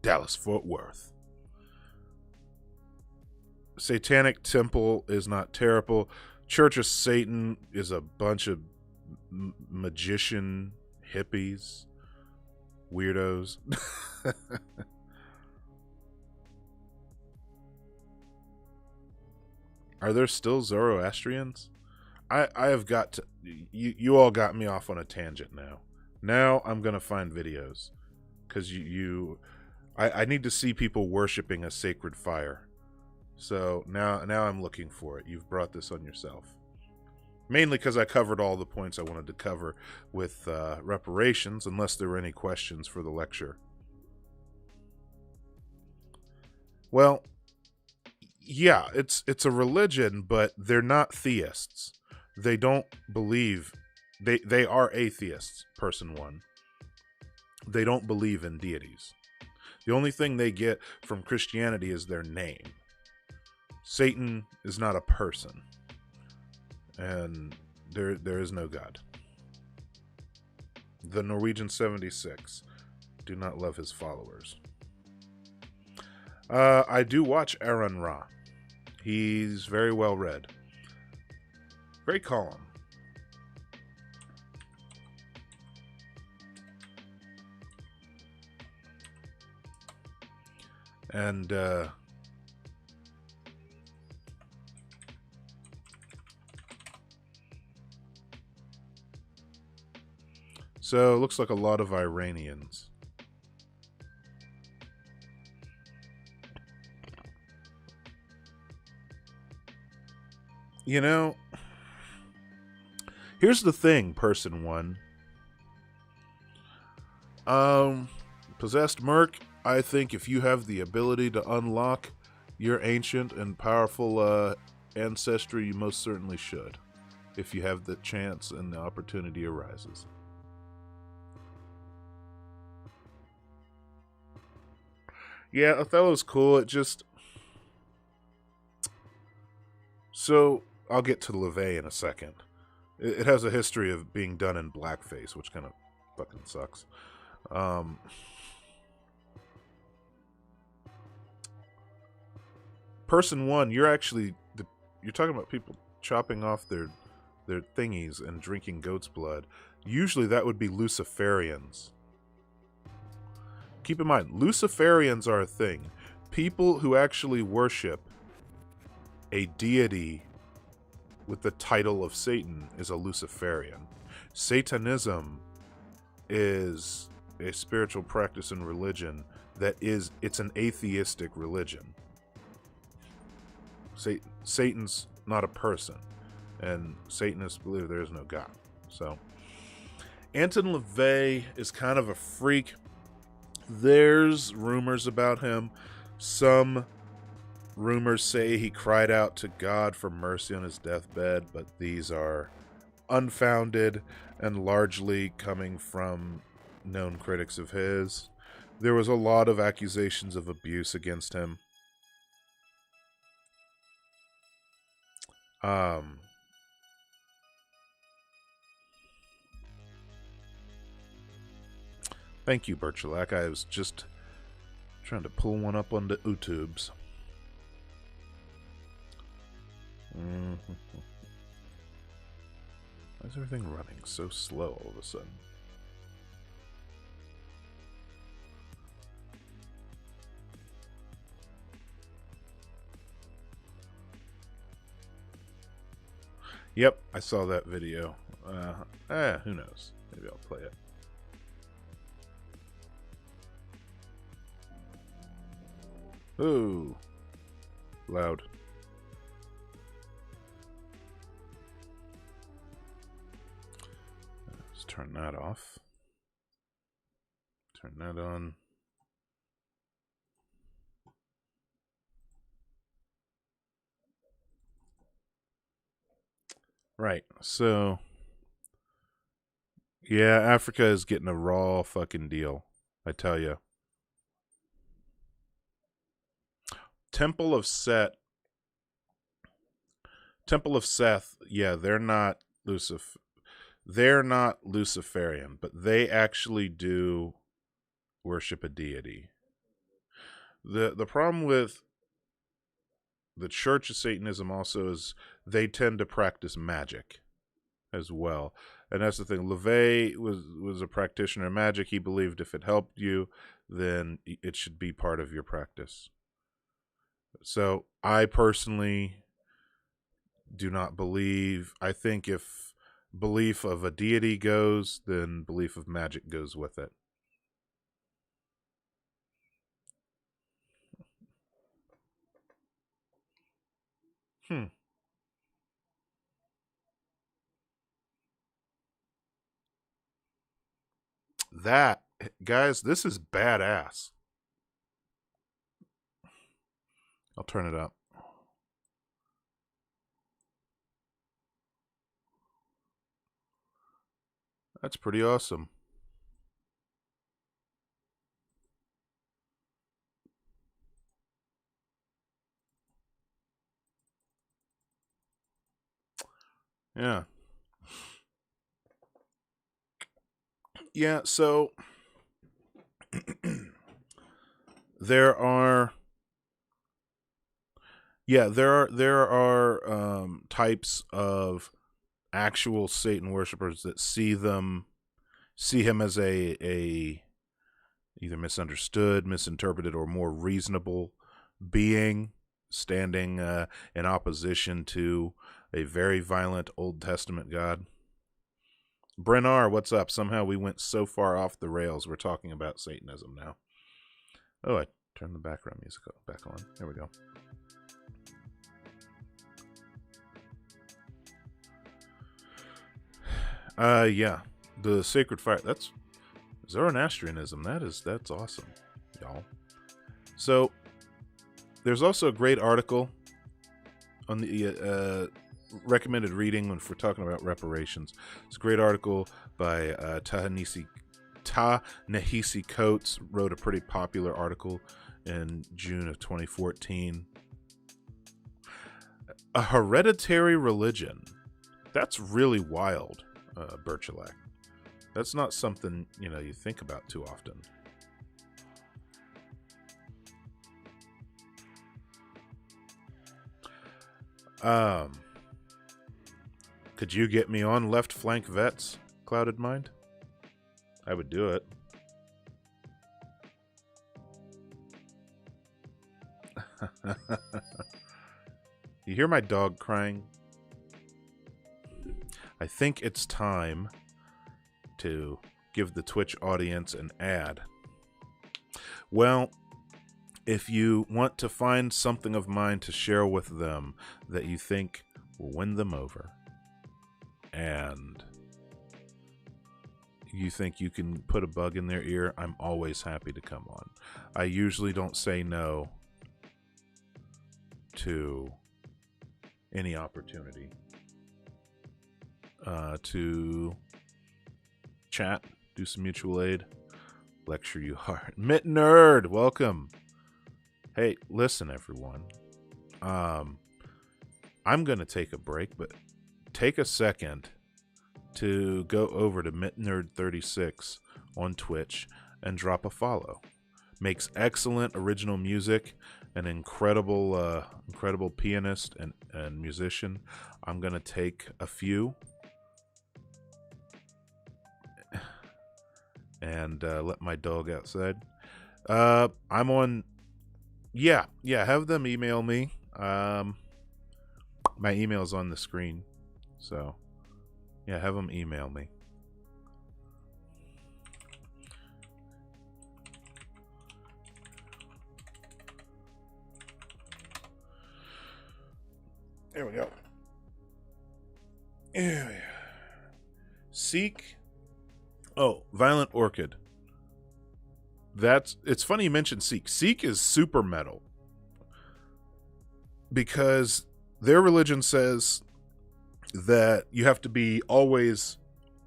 Dallas Fort Worth. Satanic Temple is not terrible. Church of Satan is a bunch of magician hippies. Weirdos. Are there still Zoroastrians? I have got to... You all got me off on a tangent now. Now I'm going to find videos. Because I need to see people worshiping a sacred fire. So now I'm looking for it. You've brought this on yourself. Mainly because I covered all the points I wanted to cover with reparations, unless there were any questions for the lecture. Well, yeah, it's a religion, but they're not theists. They don't believe... They are atheists, person one. They don't believe in deities. The only thing they get from Christianity is their name. Satan is not a person. And there is no God. The Norwegian 76 do not love his followers. I do watch Aaron Ra. He's very well read. Very calm. And so it looks like a lot of Iranians. You know, here's the thing, person one. Possessed Merc, I think if you have the ability to unlock your ancient and powerful ancestry, you most certainly should. If you have the chance and the opportunity arises. Yeah, Othello's cool. It just... So, I'll get to LeVay in a second. It has a history of being done in blackface, which kind of fucking sucks. Person one, you're actually... You're talking about people chopping off their thingies and drinking goat's blood. Usually that would be Luciferians. Keep in mind, Luciferians are a thing. People who actually worship a deity with the title of Satan is a Luciferian. Satanism is a spiritual practice and religion it's an atheistic religion. Satan's not a person, and Satanists believe there is no God. So, Anton LaVey is kind of a freak. There's rumors about him. Some rumors say he cried out to God for mercy on his deathbed, but these are unfounded and largely coming from known critics of his. There was a lot of accusations of abuse against him. Thank you, Birchalac. I was just trying to pull one up on the YouTubes. Why is everything running so slow all of a sudden? Yep, I saw that video. Who knows? Maybe I'll play it. Ooh. Loud. Let's turn that off. Turn that on. Right, so... Yeah, Africa is getting a raw fucking deal, I tell you. Temple of Seth, yeah, they're not Luciferian, but they actually do worship a deity. The problem with the Church of Satanism also is they tend to practice magic as well. And that's the thing. LaVey was a practitioner of magic. He believed if it helped you, then it should be part of your practice. So I personally do not believe. I think if belief of a deity goes, then belief of magic goes with it. That, guys, this is badass. I'll turn it up. That's pretty awesome. Yeah. Yeah, so there are types of actual Satan worshipers that see him as a either misunderstood, misinterpreted, or more reasonable being standing in opposition to a very violent Old Testament God. Brennar, what's up? Somehow we went so far off the rails. We're talking about Satanism now. Oh, I turned the background music back on. There we go. Yeah, the sacred fire. That's Zoroastrianism. That's awesome, y'all. So there's also a great article on the recommended reading when we're talking about reparations. It's a great article by Ta-Nehisi Coates. Wrote a pretty popular article in June of 2014. A hereditary religion. That's really wild, Birchelac. That's not something, you think about too often. Could you get me on Left Flank Vets, Clouded Mind? I would do it. You hear my dog crying? I think it's time to give the Twitch audience an ad. Well, if you want to find something of mine to share with them that you think will win them over, and you think you can put a bug in their ear, I'm always happy to come on. I usually don't say no to any opportunity to chat, do some mutual aid, lecture you hard. Mitt Nerd, welcome. Hey, listen, everyone. I'm going to take a break, but take a second to go over to MittNerd36 on Twitch and drop a follow. Makes excellent original music, an incredible pianist and musician. I'm going to take a few and let my dog outside. I'm on... Yeah, have them email me. My email's on the screen. So, yeah, have them email me. There we go. Seek. Oh, Violent Orchid. It's funny you mentioned Sikh. Sikh is super metal because their religion says that you have to be always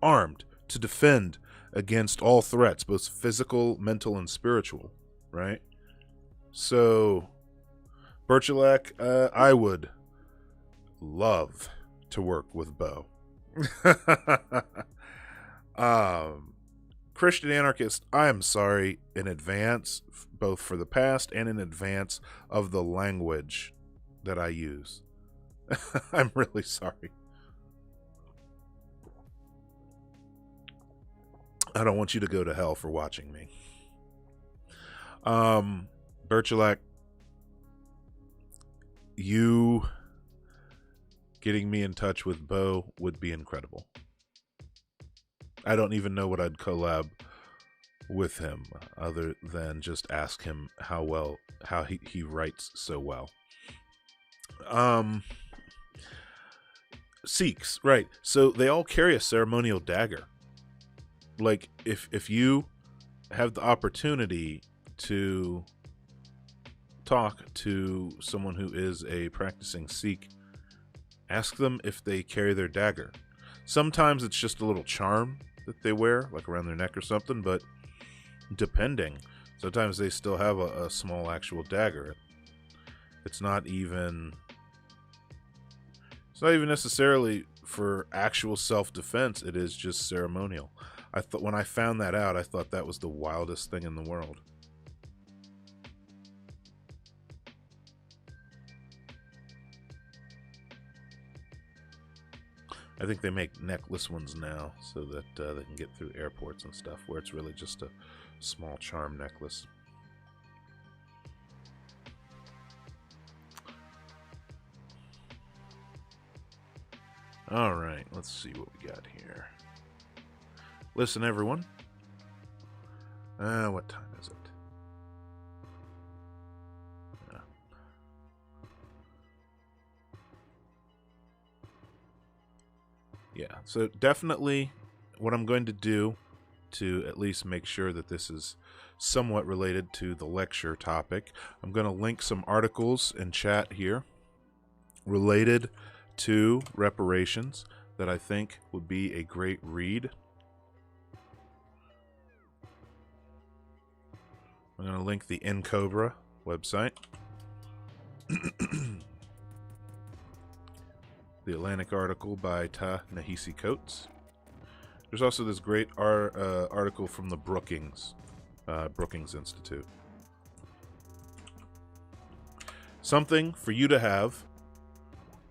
armed to defend against all threats, both physical, mental, and spiritual, right? So, Birchelac, I would love to work with Bo. Christian Anarchist, I am sorry in advance, both for the past and in advance of the language that I use. I'm really sorry. I don't want you to go to hell for watching me. Birchelac, you getting me in touch with Bo would be incredible. I don't even know what I'd collab with him other than just ask him how he writes so well. Sikhs, right. So they all carry a ceremonial dagger. Like, if you have the opportunity to talk to someone who is a practicing Sikh, ask them if they carry their dagger. Sometimes it's just a little charm that they wear, like around their neck or something, but depending, sometimes they still have a small actual dagger. It's not even necessarily for actual self-defense. It is just ceremonial. I thought, when I found that out, I thought that was the wildest thing in the world. I think they make necklace ones now so that they can get through airports and stuff, where it's really just a small charm necklace. All right, let's see what we got here. Listen, everyone. What time is it? Yeah, so definitely what I'm going to do to at least make sure that this is somewhat related to the lecture topic, I'm going to link some articles in chat here related to reparations that I think would be a great read. I'm going to link the NCOBRA website. The Atlantic article by Ta-Nehisi Coates. There's also this great article from the Brookings Institute. Something for you to have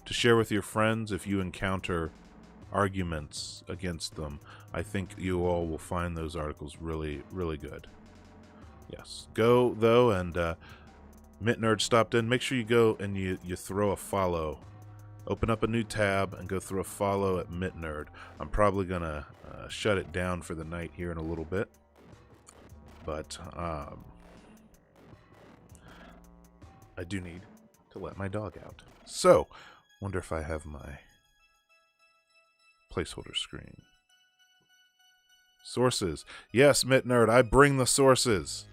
to share with your friends if you encounter arguments against them. I think you all will find those articles really, really good. Yes. Go, though, and MitNerd stopped in. Make sure you go and you throw a follow. Open up a new tab and go through a follow at MitNerd. I'm probably going to shut it down for the night here in a little bit. But I do need to let my dog out. So, wonder if I have my placeholder screen. Sources. Yes, MitNerd, I bring the sources.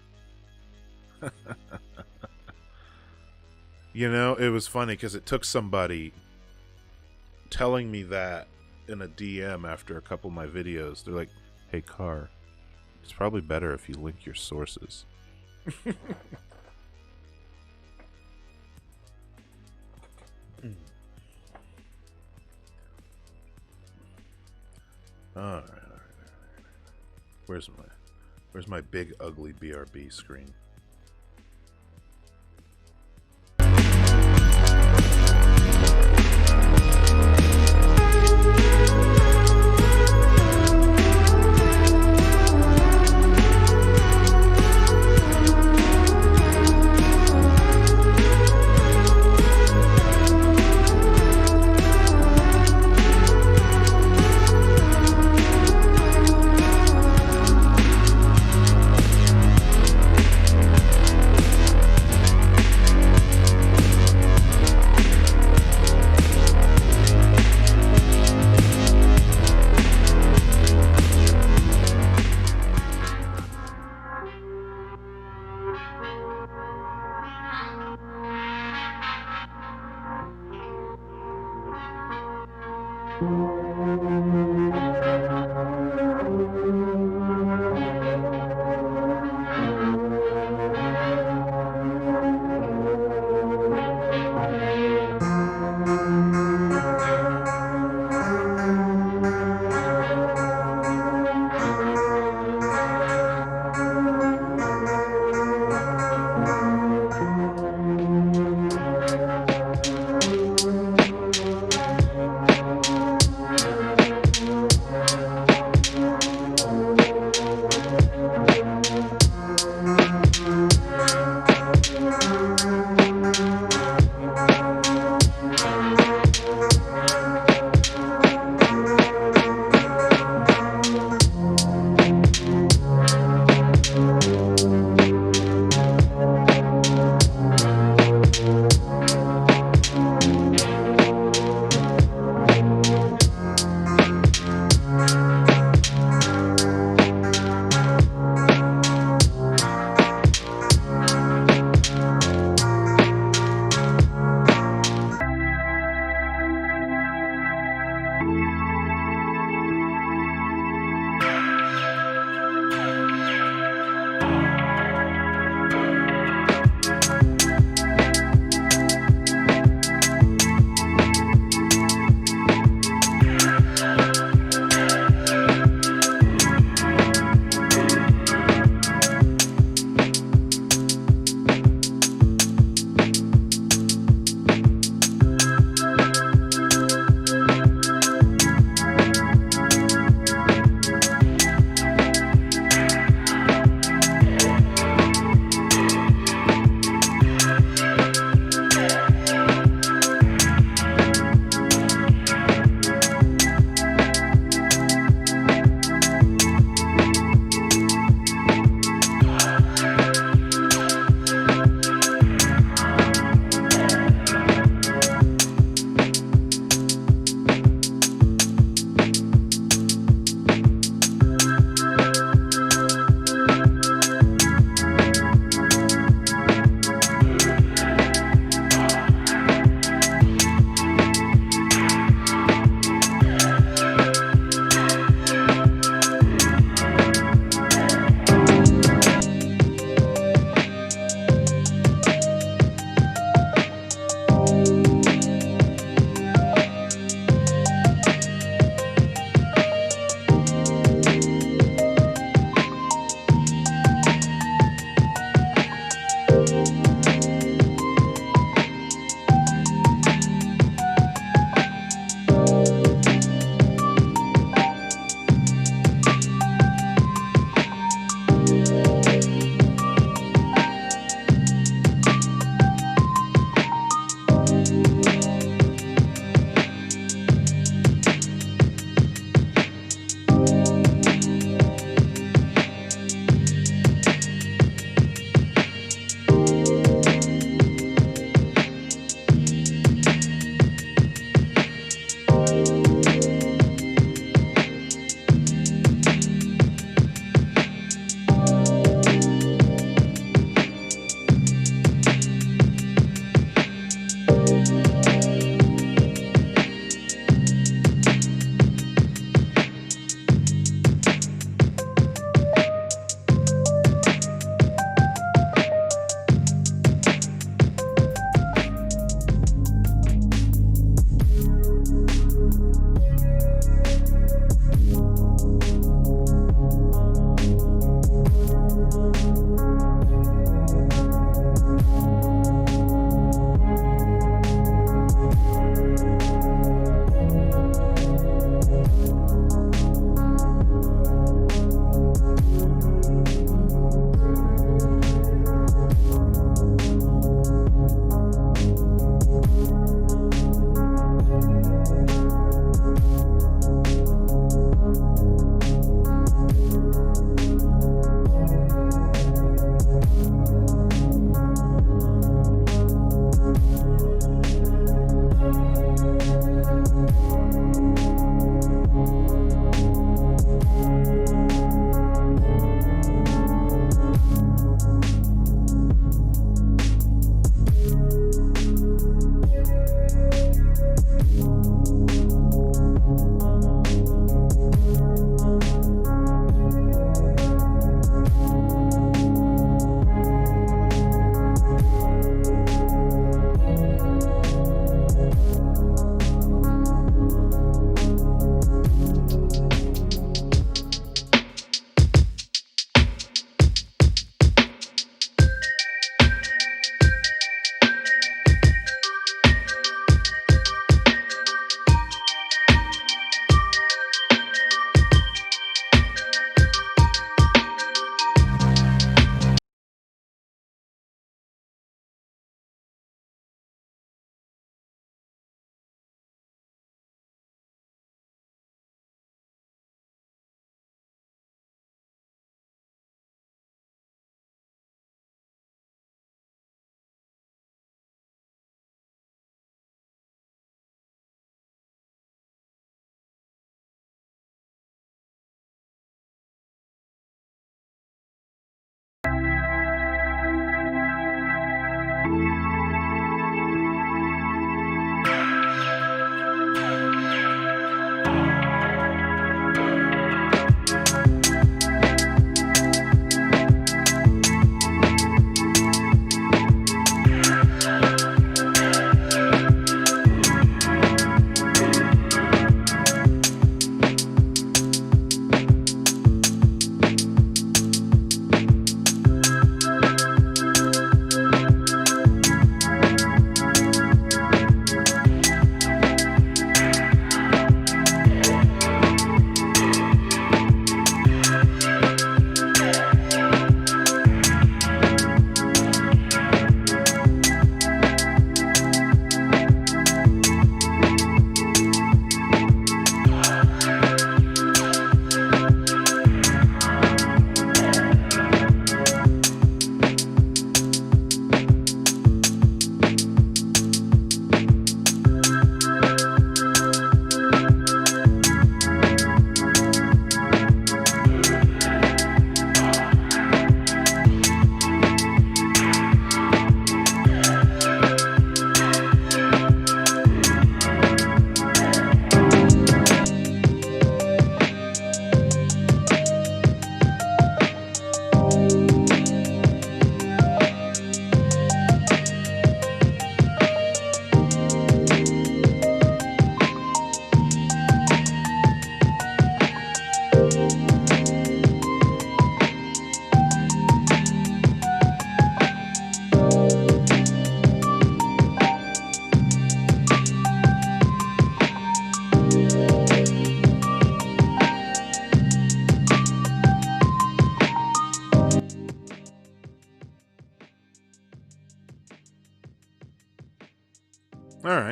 You know, it was funny because it took somebody telling me that in a DM after a couple of my videos. They're like, hey, Carr, it's probably better if you link your sources. All right. Where's my big ugly BRB screen?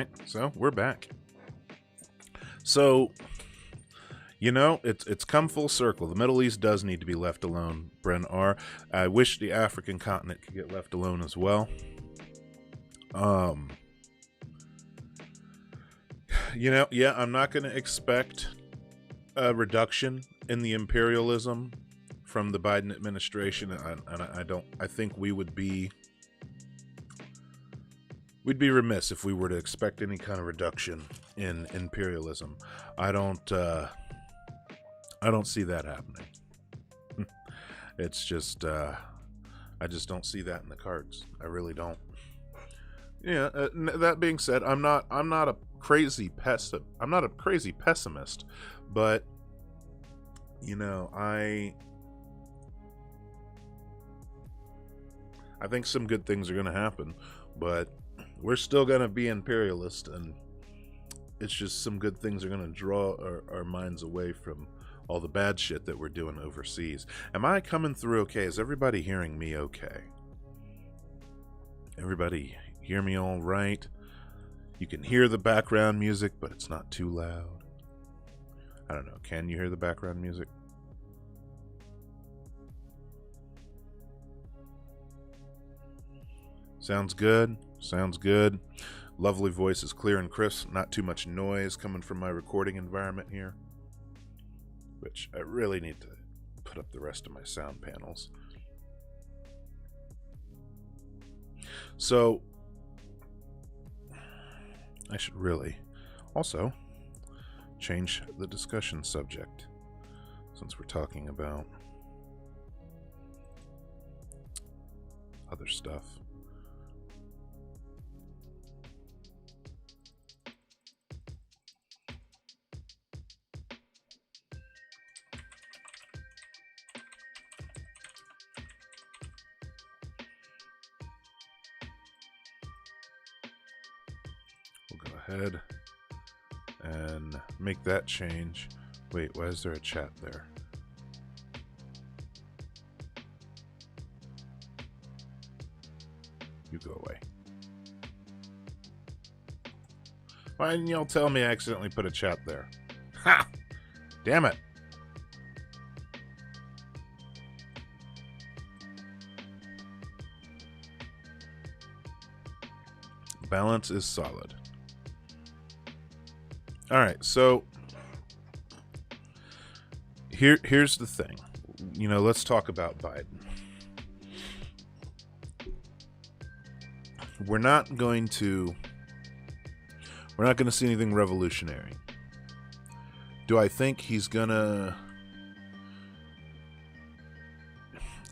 right, so we're back. So, you know, it's come full circle. The Middle East does need to be left alone, Bren R. I wish the African continent could get left alone as well. You know, yeah, I'm not going to expect a reduction in the imperialism from the Biden administration, and I think we'd be remiss if we were to expect any kind of reduction in imperialism. I don't see that happening. It's just, I just don't see that in the cards. I really don't. Yeah. That being said, I'm not a crazy pessimist, but you know, I think some good things are going to happen, but we're still going to be imperialist, and it's just some good things are going to draw our minds away from all the bad shit that we're doing overseas. Am I coming through okay? Is everybody hearing me okay? Everybody hear me all right? You can hear the background music, but it's not too loud. I don't know. Can you hear the background music? Sounds good. Sounds good. Lovely voice is clear and crisp. Not too much noise coming from my recording environment here, which I really need to put up the rest of my sound panels. So I should really also change the discussion subject, since we're talking about other stuff. Ahead and make that change. Wait, why is there a chat there? You go away. Why didn't y'all tell me I accidentally put a chat there? Ha! Damn it. Balance is solid. All right, so here's the thing. You know, let's talk about Biden. We're not going to see anything revolutionary. Do I think he's gonna?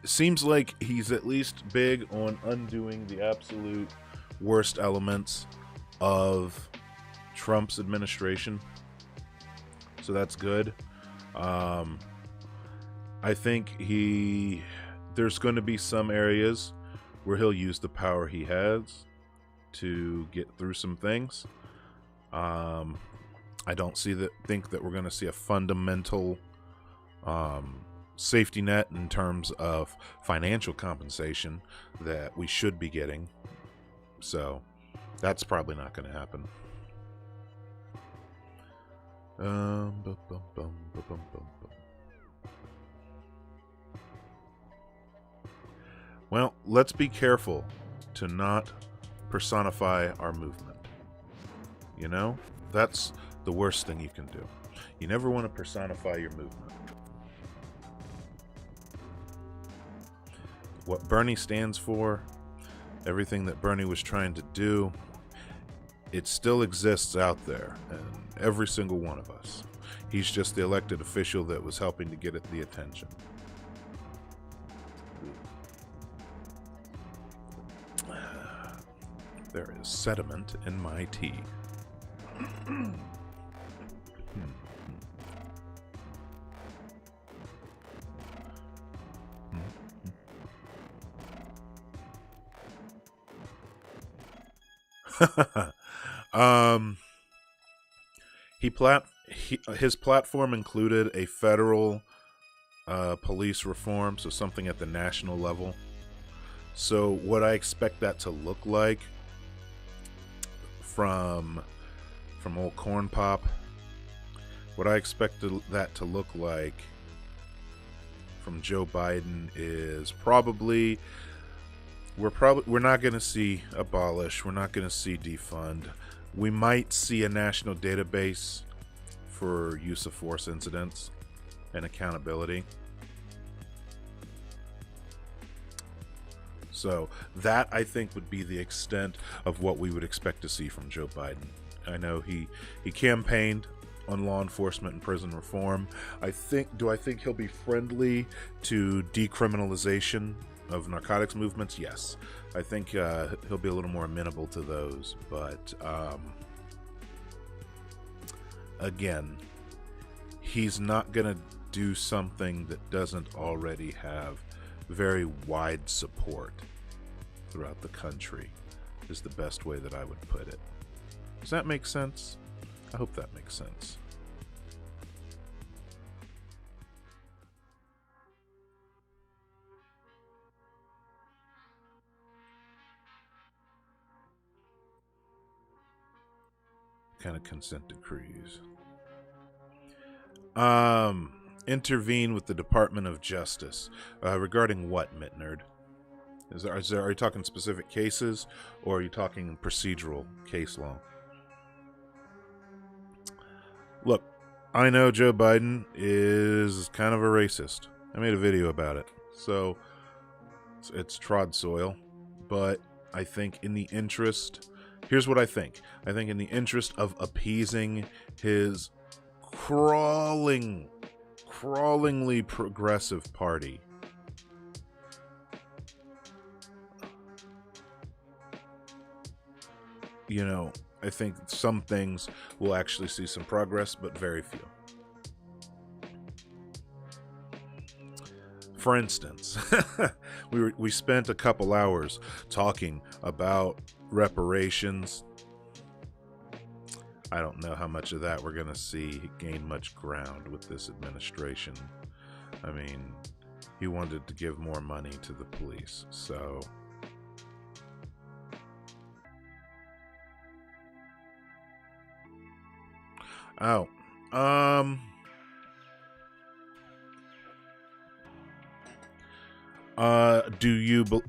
Seems like he's at least big on undoing the absolute worst elements of Trump's administration, so that's good. I think there's going to be some areas where he'll use the power he has to get through some things. I don't think that we're going to see a fundamental safety net in terms of financial compensation that we should be getting, so that's probably not going to happen. Well, let's be careful to not personify our movement. You know, that's the worst thing you can do. You never want to personify your movement. What Bernie stands for, everything that Bernie was trying to do, it still exists out there, and every single one of us. He's just the elected official that was helping to get the attention. There is sediment in my tea. His platform included a federal police reform, so something at the national level. So what I expect that to look like from old Corn Pop. What I expect that to look like from Joe Biden is probably we're not going to see abolish. We're not going to see defund. We might see a national database for use of force incidents and accountability. So that, I think, would be the extent of what we would expect to see from Joe Biden. I know he campaigned on law enforcement and prison reform. Do I think he'll be friendly to decriminalization of narcotics movements? Yes. I think he'll be a little more amenable to those. But again, he's not going to do something that doesn't already have very wide support throughout the country, is the best way that I would put it. Does that make sense? I hope that makes sense. Kind of consent decrees. Intervene with the Department of Justice. Regarding what, Mitnerd? Are you talking specific cases, or are you talking procedural case law? Look, I know Joe Biden is kind of a racist. I made a video about it. So it's trod soil. But I think in the interest... Here's what I think. I think in the interest of appeasing his crawlingly progressive party, you know, I think some things will actually see some progress, but very few. For instance, we spent a couple hours talking about reparations. I don't know how much of that we're going to see gain much ground with this administration. I mean, he wanted to give more money to the police, so... Oh,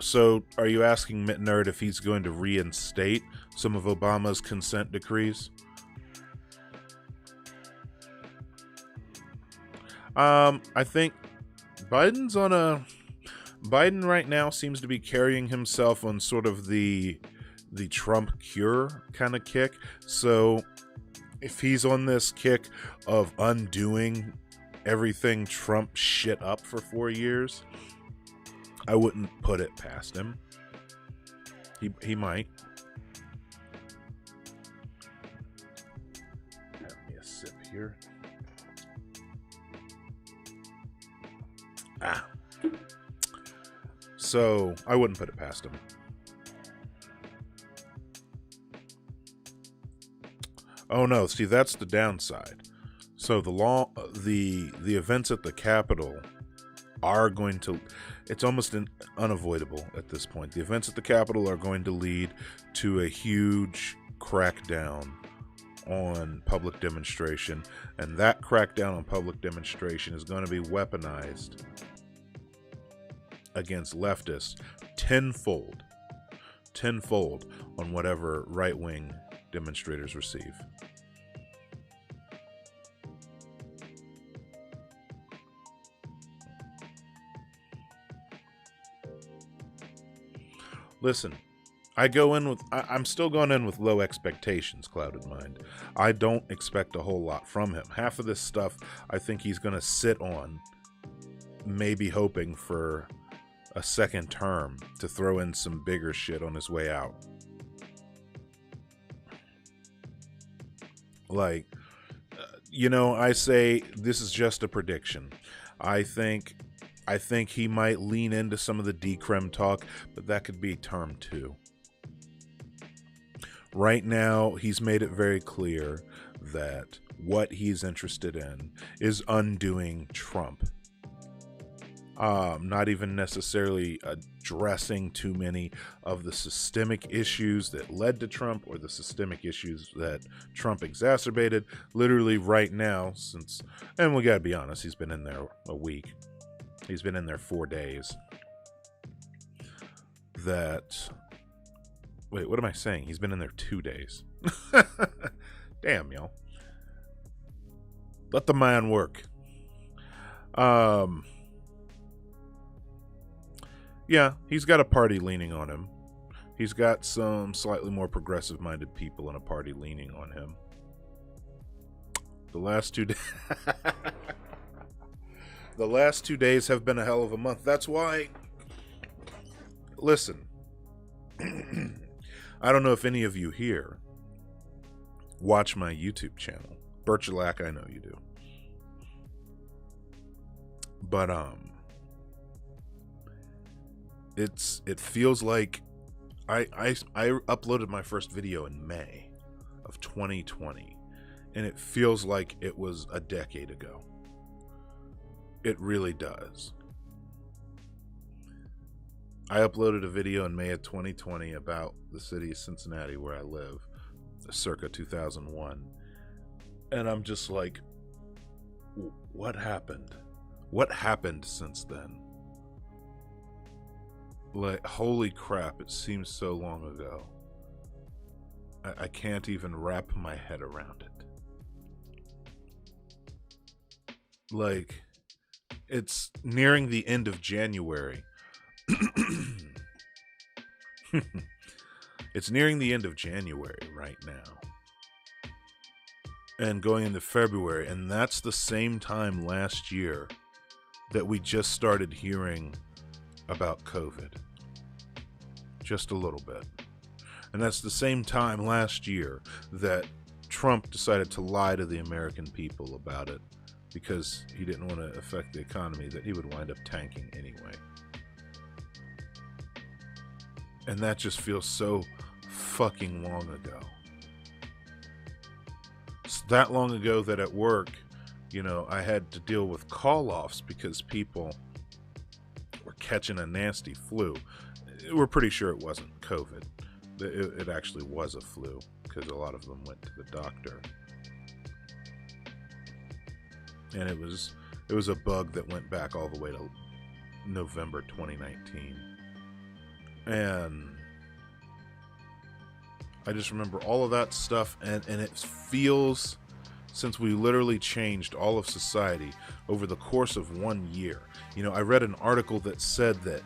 so are you asking Mitnerd if he's going to reinstate some of Obama's consent decrees? I think Biden right now seems to be carrying himself on sort of the Trump cure kind of kick. So if he's on this kick of undoing everything Trump shit up for 4 years, I wouldn't put it past him. He might. Have me a sip here. So I wouldn't put it past him. Oh no, see, that's the downside. So the events at the Capitol are going to, it's almost unavoidable at this point. The events at the Capitol are going to lead to a huge crackdown on public demonstration, and that crackdown on public demonstration is going to be weaponized against leftists tenfold on whatever right-wing demonstrators receive. Listen, I'm still going in with low expectations, clouded mind. I don't expect a whole lot from him. Half of this stuff I think he's going to sit on, maybe hoping for a second term to throw in some bigger shit on his way out. Like, I say this is just a prediction. I think he might lean into some of the decrim talk, but that could be term 2. Right now, he's made it very clear that what he's interested in is undoing Trump. not even necessarily addressing too many of the systemic issues that led to Trump or the systemic issues that Trump exacerbated. Literally right now, and we gotta be honest, he's been in there a week. He's been in there 4 days. Wait, what am I saying? He's been in there 2 days. Damn, y'all. Let the man work. Yeah, he's got a party leaning on him. He's got some slightly more progressive-minded people in a party leaning on him. The last 2 days... The last 2 days have been a hell of a month. That's why... Listen. I don't know if any of you here watch my YouTube channel. Birchalack, I know you do. But, it feels like I uploaded my first video in May of 2020, and it feels like it was a decade ago. It really does. I uploaded a video in May of 2020 about the city of Cincinnati, where I live, circa 2001, and I'm just like, what happened? What happened since then? Like, holy crap, it seems so long ago. I can't even wrap my head around it. Like, it's nearing the end of January. It's nearing the end of January right now. And going into February, and that's the same time last year that we just started hearing about COVID. Just a little bit. And that's the same time last year that Trump decided to lie to the American people about it because he didn't want to affect the economy that he would wind up tanking anyway. And that just feels so fucking long ago. It's that long ago that at work, you know, I had to deal with call-offs because people were catching a nasty flu. We're pretty sure it wasn't COVID. It actually was a flu because a lot of them went to the doctor. And it was a bug that went back all the way to November 2019. And I just remember all of that stuff, and it feels, since we literally changed all of society over the course of 1 year. You know, I read an article that said that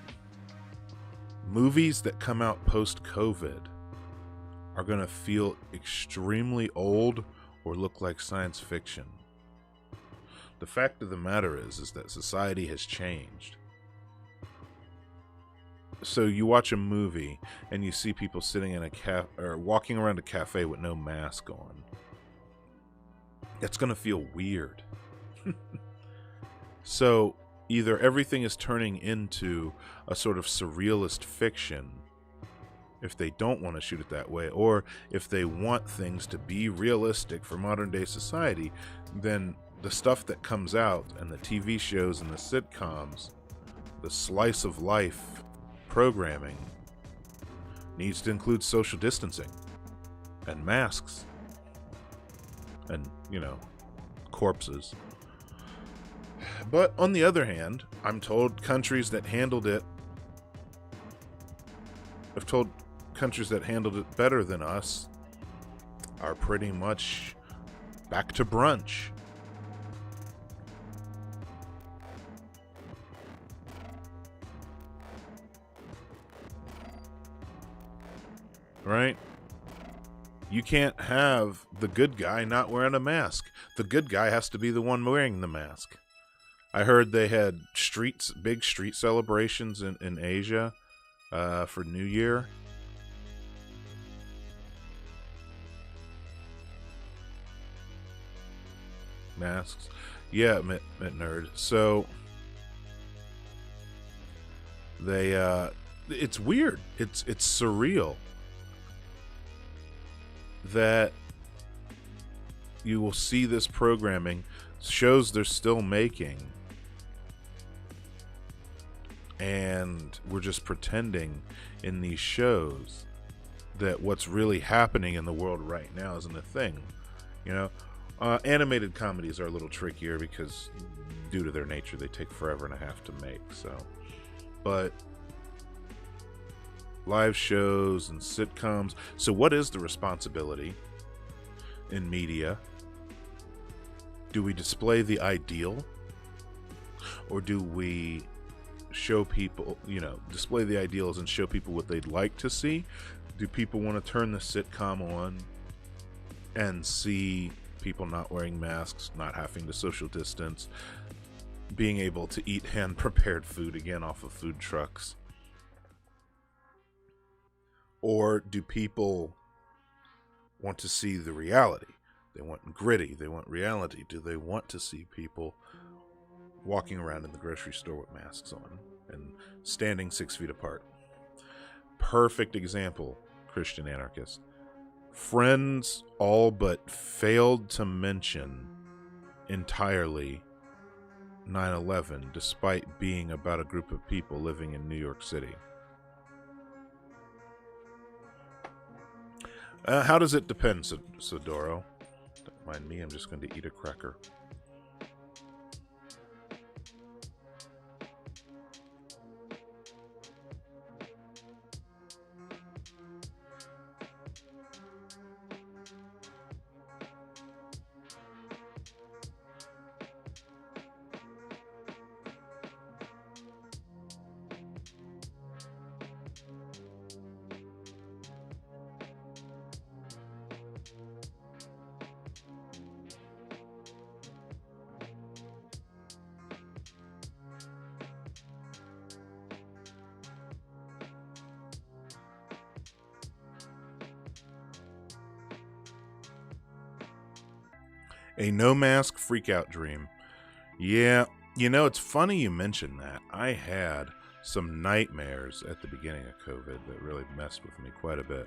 movies that come out post-COVID are going to feel extremely old or look like science fiction. The fact of the matter is that society has changed. So you watch a movie and you see people sitting in a or walking around a cafe with no mask on. That's going to feel weird. So either everything is turning into a sort of surrealist fiction if they don't want to shoot it that way, or if they want things to be realistic for modern day society, then the stuff that comes out and the TV shows and the sitcoms, the slice of life programming, needs to include social distancing and masks and, you know, corpses. But on the other hand, I'm told countries that handled it better than us are pretty much back to brunch. Right? You can't have the good guy not wearing a mask. The good guy has to be the one wearing the mask. I heard they had big street celebrations in Asia for New Year. Masks. Yeah, nerd. So they it's weird. It's surreal that you will see this programming, shows they're still making, And we're just pretending in these shows that what's really happening in the world right now isn't a thing. You know, animated comedies are a little trickier because due to their nature, they take forever and a half to make. So, but live shows and sitcoms. So what is the responsibility in media? Do we display the ideal, or do we show people, display the ideals and show people what they'd like to see? Do people want to turn the sitcom on and see people not wearing masks, not having to social distance, being able to eat hand-prepared food again off of food trucks? Or do people want to see the reality? They want gritty, they want reality. Do they want to see people walking around in the grocery store with masks on and standing 6 feet apart? Perfect example, Christian anarchist. Friends all but failed to mention entirely 9/11, despite being about a group of people living in New York City. How does it depend, Sodoro? Don't mind me, I'm just going to eat a cracker. A no-mask freak-out dream. Yeah, it's funny you mentioned that. I had some nightmares at the beginning of COVID that really messed with me quite a bit.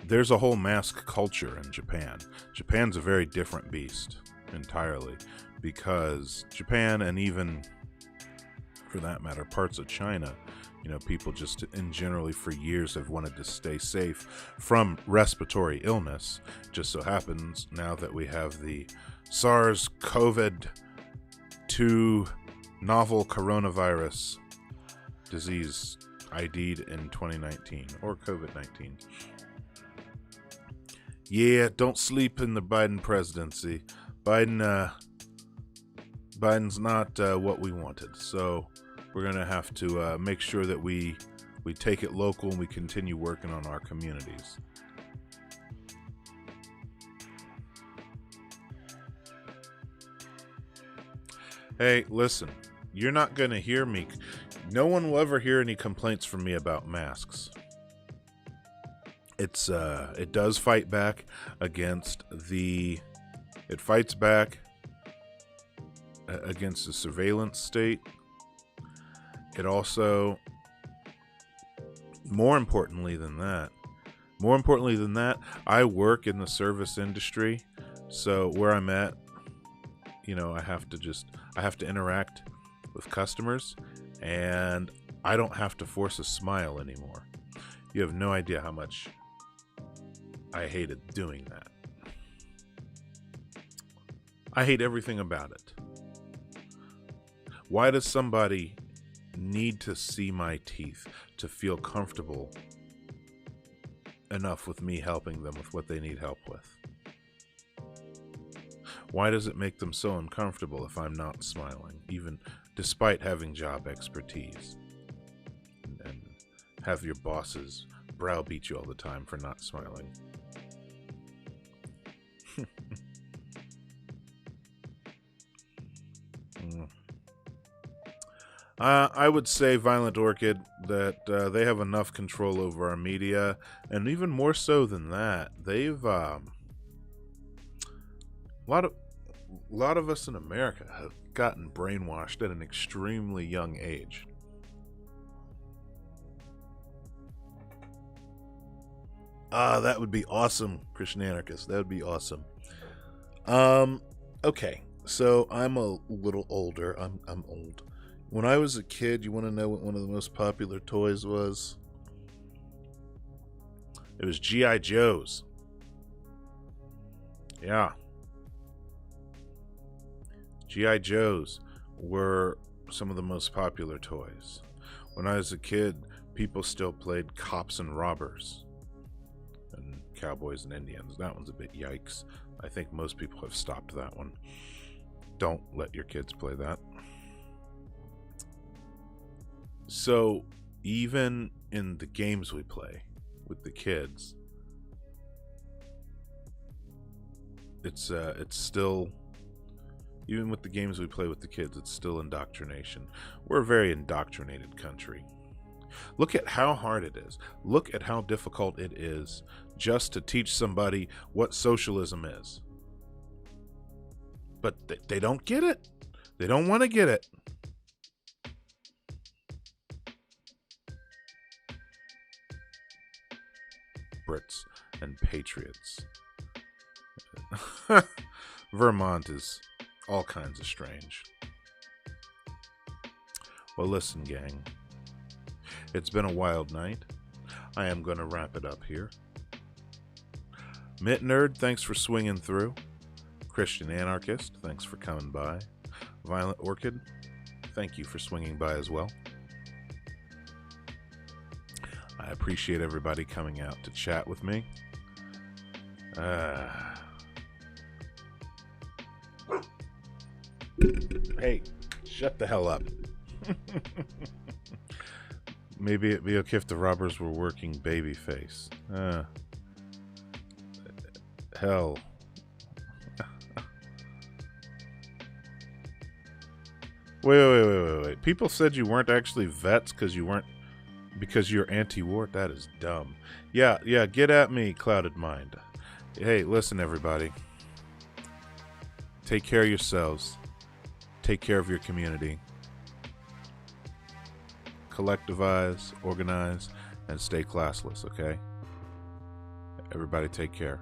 There's a whole mask culture in Japan. Japan's a very different beast entirely, because Japan, and even for that matter parts of China, people just in generally for years have wanted to stay safe from respiratory illness. Just so happens now that we have the SARS-CoV-2 novel coronavirus disease ID'd in 2019, or COVID-19. Yeah, don't sleep in the Biden presidency. Biden's not what we wanted. So we're going to have to make sure that we take it local and we continue working on our communities. Hey, listen, you're not going to hear me. No one will ever hear any complaints from me about masks. It does fight back against it fights back against the surveillance state. It also, more importantly than that, I work in the service industry. So where I'm at, I have to interact with customers, and I don't have to force a smile anymore. You have no idea how much I hated doing that. I hate everything about it. Why does somebody need to see my teeth to feel comfortable enough with me helping them with what they need help with? Why does it make them so uncomfortable if I'm not smiling, even despite having job expertise? And have your bosses browbeat you all the time for not smiling? I would say, Violent Orchid, that they have enough control over our media, and even more so than that, they've a lot a lot of us in America have gotten brainwashed at an extremely young age. That would be awesome, Christian Anarchist. That would be awesome. Okay, so I'm a little older. I'm old. When I was a kid, you want to know what one of the most popular toys was? It was G.I. Joes. Yeah. G.I. Joes were some of the most popular toys. When I was a kid, people still played cops and robbers and cowboys and Indians. That one's a bit yikes. I think most people have stopped that one. Don't let your kids play that. So even in the games we play with the kids, it's still, even with the games we play with the kids, it's still indoctrination. We're a very indoctrinated country. Look at how hard it is. Look at how difficult it is just to teach somebody what socialism is. But they don't get it. They don't want to get it. Brits and patriots. Vermont is all kinds of strange. Well, listen, gang. It's been a wild night. I am going to wrap it up here. Mitt Nerd, thanks for swinging through. Christian Anarchist, thanks for coming by. Violent Orchid, thank you for swinging by as well. I appreciate everybody coming out to chat with me. Hey, shut the hell up. Maybe it'd be okay if the robbers were working babyface. Hell. Wait. People said you weren't actually vets because you're anti-war. That is dumb. Yeah, get at me, Clouded Mind. Hey, listen, everybody. Take care of yourselves. Take care of your community. Collectivize, organize, and stay classless, okay? Everybody take care.